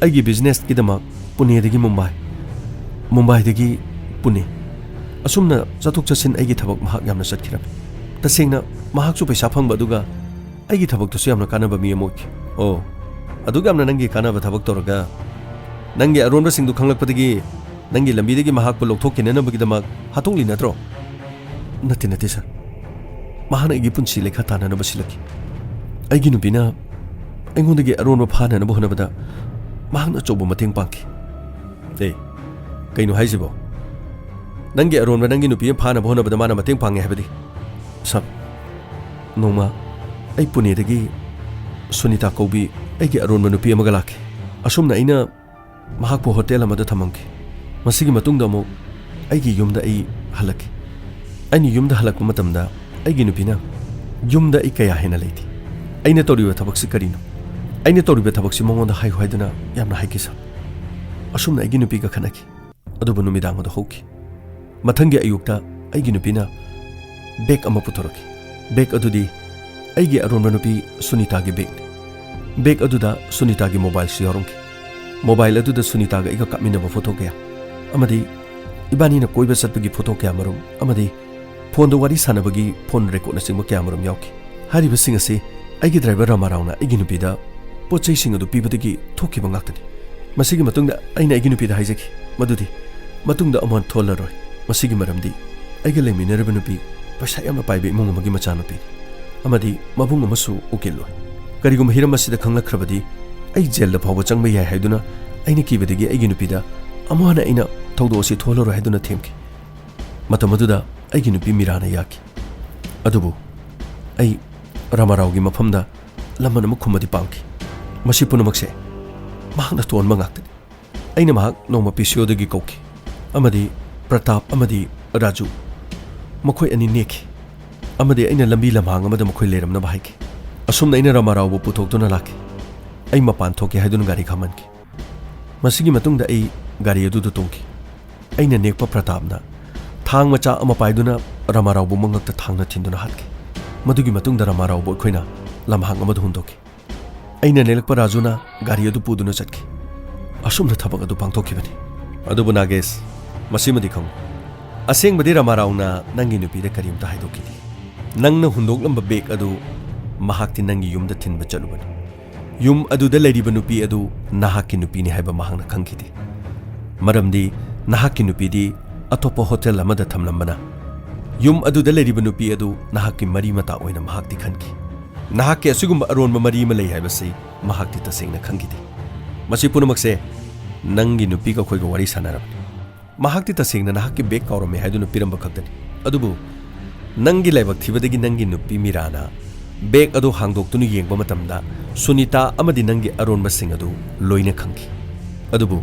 [SPEAKER 1] I give business Kidama, Pune de Mumbai. Mumbai de Pune. Asumna, Zatukchasin Agitabok Mahakam Satkirap. The singer, Mahaksu Pesapang Baduga, Agitabok to Siam Kanaba Miamok. Oh, Adugam Nangi Kanaba Taboktoraga. Nangi Arona Sing to Kanglapatigi. Nangi Lambidigi Mahakpolo token and Bagidama, Hatoli Natro. Nothing at sir. Mahana Gipunsi like Hatana and Basilaki. I ginupina. I'm going to get a run of Hana and Bohanabada. Mahana Chobo Mating Punky. Hey, Kainu Haisibo. Nangi a run when Nanginupi Pana Bonabada Mana Mating Pang Habidi. Sub Noma. I punitagi Sunita Kobi. I get a run when Upia Magalaki. Asumna Ina Mahakpo Hotel Amadatamaki. Masigi matungdamo aigi yumda ai halak ani yumda halak matamda aigi nupina yumda ai kaya hena leiti aina toriba thabaksi karino aina toriba thabaksi mongonda hai haiduna yamna haikisa asumna aigi nupi ka khanaki adubu numidang da hoki mathangi ayukta aigi nupina bag ama puthoroki bag adudi aigi aron nupi Sunita gi bag aduda Sunita gi mobile siyorunki mobile aduda Sunita ga iga kamina ba photo kaya Amadi Ibani na Koiba Satpagi photo camera, Amadi Pondo Wadi Sanabagi, Pond record na Singmo camera Yoki. Hari Basingasi, Igi driver Ramarana, Iginupida, Pot chasing of the people to Toki Bangatani. Masigi Matunda, Aina Iginupida Hizeki, Madudi, Matunda Amon Toleroi, Masigi Maramdi, Igilemi Nerebanupi, Pasayama Pibe Mungamagimachanopi, Amadi, Mabunga Masu, Ukilo. Karigum Hiramasi the Kangla Krabadi, I gel the Pawachang Maya Haiduna, Ainiki Vidigi Iginupida. Amana ina todo si tolo ro heduna timki ꯃꯇꯝ ꯑꯗꯨꯗ ꯑꯩꯒꯤ ꯅꯨꯄꯤ ꯃꯤꯔꯥꯅ ꯌꯥꯈꯤ꯫ ꯑꯗꯨꯕꯨ ꯑꯩ ꯔꯥꯃꯥꯔꯥꯎꯒꯤ ꯃꯐꯝꯗ ꯂꯃꯟ ꯑꯃ ꯈꯨꯝꯕꯗꯤ ꯄꯥꯝꯈꯤ꯫ ꯃꯁꯤ ꯄꯨꯝꯅꯃꯛꯁꯦ ꯃꯍꯥꯛꯅ ꯇꯣꯟꯕ ꯉꯥꯛꯇꯅꯤ꯫ ꯑꯩꯅ ꯃꯍꯥꯛ ꯅꯣꯡꯃ ꯄꯤꯁꯤꯑꯣꯗꯒꯤ ꯀꯧꯈꯤ ꯑꯃꯗꯤ ꯄ꯭ꯔꯇꯥꯞ ꯑꯃꯗꯤ ꯔꯥꯖꯨ ꯃꯈꯣꯏ ꯑꯅꯤ ꯅꯦꯛꯈꯤ ꯑꯃꯗꯤ ꯑꯩꯅ ꯂꯝꯕꯤ ꯂꯝꯍꯥꯡ ꯑꯃꯗ ꯃꯈꯣꯏ ꯂꯩꯔꯝꯅꯕ ꯍꯥꯏꯈꯤ꯫ ꯑꯁꯨꯝꯅ ꯑꯩꯅ ꯔꯥꯃꯥꯔꯥꯎꯕꯨ ꯄꯨꯊꯣꯛꯇꯨꯅ ꯂꯥꯛꯈꯤ꯫ ꯑꯩ ꯃꯄꯥꯟ ꯊꯣꯛꯀꯦ ꯍꯥꯏꯗꯨꯅ ꯒꯥꯔꯤ ꯈꯥꯝꯍꯟꯈꯤ꯫ ꯃꯁꯤꯒꯤ ꯃꯇꯨꯡꯗ ꯑꯩ ꯒꯥꯔꯤ ꯑꯗꯨꯗ ꯇꯣꯡꯈꯤ꯫ ꯑꯩꯅ ꯅꯦꯛꯄ ꯄ꯭ꯔꯇꯥꯞꯅ ꯊꯥꯡ ꯃꯆꯥ ꯑꯃ ꯄꯥꯏꯗꯨꯅ ꯔꯥꯃꯥꯔꯥꯎꯕꯨ ꯃꯉꯛꯇ ꯊꯥꯡꯅ ꯊꯤꯟꯗꯨꯅ ꯍꯥꯠꯈꯤ꯫ ꯃꯗꯨꯒꯤ ꯃꯇꯨꯡꯗ ꯔꯥꯃꯥꯔꯥꯎꯕꯨ ꯑꯩꯈꯣꯏꯅ ꯂꯝꯍꯥꯡ ꯑꯃꯗ ꯍꯨꯟꯗꯣꯛꯈꯤ꯫ ꯑꯩꯅ ꯅꯦꯛꯂꯛꯄ ꯔꯥꯖꯨꯅ ꯒꯥꯔꯤ ꯑꯗꯨ ꯄꯨꯗꯨꯅ ꯆꯠꯈꯤ꯫ ꯑꯁꯨꯝꯅ ꯊꯕꯛ ꯑꯗꯨ ꯄꯥꯡꯊꯣꯛꯈꯤꯕꯅꯤ꯫ ꯑꯗꯨꯕꯨ ꯅꯥꯒꯦꯁ, ꯃꯁꯤꯃꯗꯤ ꯈꯪꯉꯨ, ꯑꯁꯦꯡꯕꯗꯤ ꯔꯥꯃꯥꯔꯥꯎꯅ ꯅꯪꯒꯤ ꯅꯨꯄꯤꯗ ꯀꯔꯤꯝꯇ ꯍꯥꯏꯗꯣꯛꯈꯤꯗꯦ꯫ ꯅꯪꯅ ꯍꯨꯟꯗꯣꯛꯂꯝꯕ ꯕꯦꯒ ꯑꯗꯨ ꯃꯍꯥꯛꯇꯤ ꯅꯪꯒꯤ ꯌꯨꯝꯗ ꯊꯤꯟꯕ ꯆꯠꯂꯨꯕꯅꯤ꯫ ꯌꯨꯝ ꯑꯗꯨꯗ ꯂꯩꯔꯤꯕ ꯅꯨꯄꯤ ꯑꯗꯨ ꯅꯍꯥꯛꯀꯤ ꯅꯨꯄꯤꯅꯤ ꯍꯥꯏꯕ ꯃꯍꯥꯛꯅ ꯈꯪꯈꯤꯗꯦ꯫ ꯃꯔꯝꯗꯤ ꯅꯍꯥꯛꯀꯤ ꯅꯨꯄꯤꯗꯤ ꯑꯇꯣꯞꯄ ꯍꯣꯇꯦꯜ ꯑꯃꯗ ꯊꯝꯂꯝꯕꯅ ꯌꯨꯝ ꯑꯗꯨꯗ ꯂꯩꯔꯤꯕ ꯅꯨꯄꯤ ꯑꯗꯨ ꯅꯍꯥꯛꯀꯤ ꯃꯔꯤ ꯃꯇꯥ ꯑꯣꯏꯅ ꯃꯍꯥꯛꯇꯤ ꯈꯟꯈꯤ꯫ ꯅꯍꯥꯛꯀꯤ ꯑꯁꯤꯒꯨꯝꯕ ꯑꯔꯣꯟꯕ ꯃꯔꯤ ꯑꯃ ꯂꯩ ꯍꯥꯏꯕꯁꯤ ꯃꯍꯥꯛꯇꯤ ꯇꯁꯦꯡꯅ ꯈꯪꯈꯤꯗꯦ꯫ ꯃꯁꯤ ꯄꯨꯝꯅꯃꯛꯁꯦ ꯅꯪꯒꯤ ꯅꯨꯄꯤꯒ ꯑꯩꯈꯣꯏꯒ ꯋꯥꯔꯤ ꯁꯥꯟꯅꯔꯕꯅꯤ꯫ ꯃꯍꯥꯛꯇꯤ ꯇꯁꯦꯡꯅ ꯅꯍꯥꯛꯀꯤ ꯕꯦꯒ ꯀꯥꯎꯔꯝꯃꯦ ꯍꯥꯏꯗꯨꯅ ꯄꯤꯔꯝꯕ ꯈꯛꯇꯅꯤ꯫ ꯑꯗꯨꯕꯨ ꯅꯪꯒꯤ ꯂꯥꯏꯕꯛ ꯊꯤꯕꯗꯒꯤ ꯅꯪꯒꯤ ꯅꯨꯄꯤ ꯃꯤꯔꯥꯅ ꯕꯦꯒ ꯑꯗꯨ ꯍꯥꯡꯗꯣꯛꯇꯨꯅ ꯌꯦꯡꯕ ꯃꯇꯝꯗ ꯁꯨꯅꯤꯇꯥ ꯑꯃꯗꯤ ꯅꯪꯒꯤ ꯑꯔꯣꯟꯕꯁꯤꯡ ꯑꯗꯨ ꯂꯣꯏꯅ ꯈꯪꯈꯤ꯫ ꯑꯗꯨꯕꯨ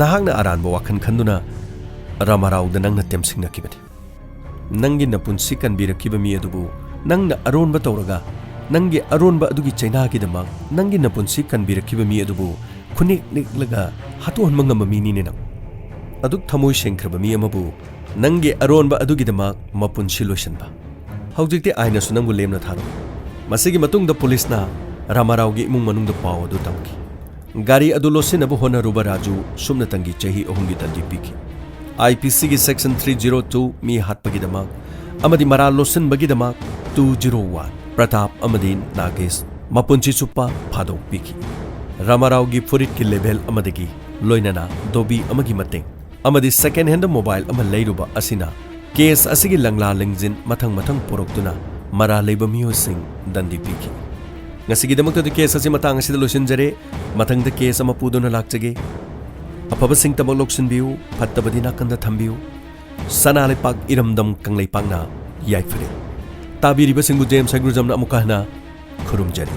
[SPEAKER 1] ꯅꯍꯥꯛꯅ ꯑꯔꯥꯟꯕ ꯋꯥꯈꯜ ꯈꯟꯗꯨꯅ ꯔꯥꯃꯥꯔꯥꯎꯗ ꯅꯪꯅ ꯇꯦꯝꯁꯤꯡꯅꯈꯤꯕꯅꯤ꯫ ꯅꯪꯒꯤ ꯅꯄꯨꯟꯁꯤ ꯀꯟꯕꯤꯔꯛꯈꯤꯕ ꯃꯤ ꯑꯗꯨꯕꯨ ꯅꯪꯅ ꯑꯔꯣꯟꯕ ꯇꯧꯔꯒ ꯅꯪꯒꯤ ꯑꯔꯣꯟꯕ ꯑꯗꯨꯒꯤ ꯆꯩꯅꯥꯒꯤꯗꯃꯛ ꯅꯪꯒꯤ ꯅꯄꯨꯟꯁꯤ ꯀꯟꯕꯤꯔꯛꯈꯤꯕ ꯃꯤ ꯑꯗꯨꯕు ꯈꯨꯅꯦꯛ ꯅꯦꯛꯂꯒ ꯍꯥꯠꯇꯣꯛꯍꯟꯕ ꯉꯝꯕ ꯃꯤꯅꯤꯅꯦ ꯅꯪ꯫ ꯑꯗꯨꯛ ꯊꯃꯣꯏ ꯁꯦꯡꯈ꯭ꯔꯕ ꯃꯤ ꯑꯃꯕꯨ ꯅꯪꯒꯤ ꯑꯔꯣꯟꯕ ꯑꯗꯨꯒꯤꯗꯃꯛ ꯃꯄꯨꯟꯁꯤ ꯂꯣꯏꯁꯤꯟꯕ꯫ ꯍꯧꯖꯤꯛꯇꯤ ꯑꯥꯏꯅꯁꯨ ꯅꯪꯕꯨ ꯂꯦꯝꯅ ꯊꯥꯔꯣꯏ꯫ ꯃꯁꯤꯒꯤ ꯃꯇꯨꯡꯗ ꯄꯨꯂꯤꯁꯅ ꯔꯥꯃꯥꯔꯥꯎꯒꯤ ꯏꯃꯨꯡ ꯃꯅꯨꯡꯗ ꯄꯥꯎ ꯑꯗꯨ ꯇꯝꯈꯤ꯫ ꯒꯥꯔꯤ ꯑꯗꯨ ꯂꯣꯠꯁꯤꯟꯅꯕ ꯍꯣꯠꯅꯔꯨꯕ ꯔꯥꯖꯨ ꯁꯨꯞꯅꯇꯪꯒꯤ ꯆꯍꯤ 3ꯒꯤ ꯗꯟꯗꯤ ꯄꯤꯈꯤ꯫ IPCꯒꯤ ꯁꯦꯛꯁꯟ 302 ꯃꯤ ꯍꯥꯠꯄꯒꯤꯗꯃꯛ ꯑꯃꯗꯤ ꯃꯔꯥꯜ ꯂꯣꯠꯁꯤꯟꯕꯒꯤꯗꯃꯛ 201 ꯄ꯭ꯔꯇꯥꯞ ꯑꯃꯗꯤ ꯅꯥꯒꯦꯁ ꯃꯄꯨꯟꯁꯤ ꯆꯨꯞꯄ ꯐꯥꯗꯣꯛ ꯄꯤꯈꯤ꯫ ꯔꯥꯃꯥꯔꯥꯎꯒꯤ ꯐꯨꯔꯤꯠꯀꯤ ꯂꯦꯚꯦꯜ ꯑꯃꯗꯒꯤ ꯂꯣꯏꯅꯅ ꯗꯣꯕꯤ ꯑꯃꯒꯤ ꯃꯇꯦꯡ ꯑꯃꯗꯤ ꯁꯦꯀꯦꯟ ꯍꯦꯟꯗ ꯃꯣꯕꯥꯏꯜ ꯑꯃ ꯂꯩꯔꯨꯕ ꯑꯁꯤꯅ ꯀꯦꯁ ꯑꯁꯤꯒꯤ ꯂꯪꯂꯥ ꯂꯪꯖꯤꯟ ꯃꯊꯪ ꯃꯊꯪ ꯄꯨꯔꯛꯇꯨꯅ ꯃꯔꯥꯜ ꯂꯩꯕ ꯃꯤꯑꯣꯏꯁꯤꯡ ꯗꯟꯗꯤ ꯄꯤꯈꯤ꯫ ꯉꯁꯤꯒꯤꯗꯃꯛꯇꯗꯤ ꯀꯦꯁ ꯑꯁꯤ ꯃꯇꯥꯡ ꯑꯁꯤꯗ ꯂꯣꯏꯁꯤꯟꯖꯔꯦ꯫ ꯃꯊꯪꯗ ꯀꯦꯁ ꯑꯃ ꯄꯨꯗꯨꯅ ꯂꯥꯛꯆꯒꯦ꯫ ꯑꯐꯕꯁꯤꯡꯇꯃꯛ ꯂꯧꯁꯤꯟꯕꯤꯌꯨ, ꯐꯠꯇꯕꯗꯤ ꯅꯥꯀꯟꯗ ꯊꯝꯕꯤꯌꯨ꯫ ꯁꯅꯥ ꯂꯩꯄꯥꯛ ꯏꯔꯝꯗꯝ ꯀꯪꯂꯩꯄꯥꯛꯅ ꯌꯥꯏꯐꯔꯦ꯫ ꯇꯥꯕꯤꯔꯤꯕꯁꯤꯡꯕꯨ ꯖꯦꯝꯁ ꯍꯩꯒ꯭ꯔꯨꯖꯝꯅ ꯑꯃꯨꯛꯀ ꯍꯟꯅ ꯈꯨꯔꯨꯝꯖꯔꯤ꯫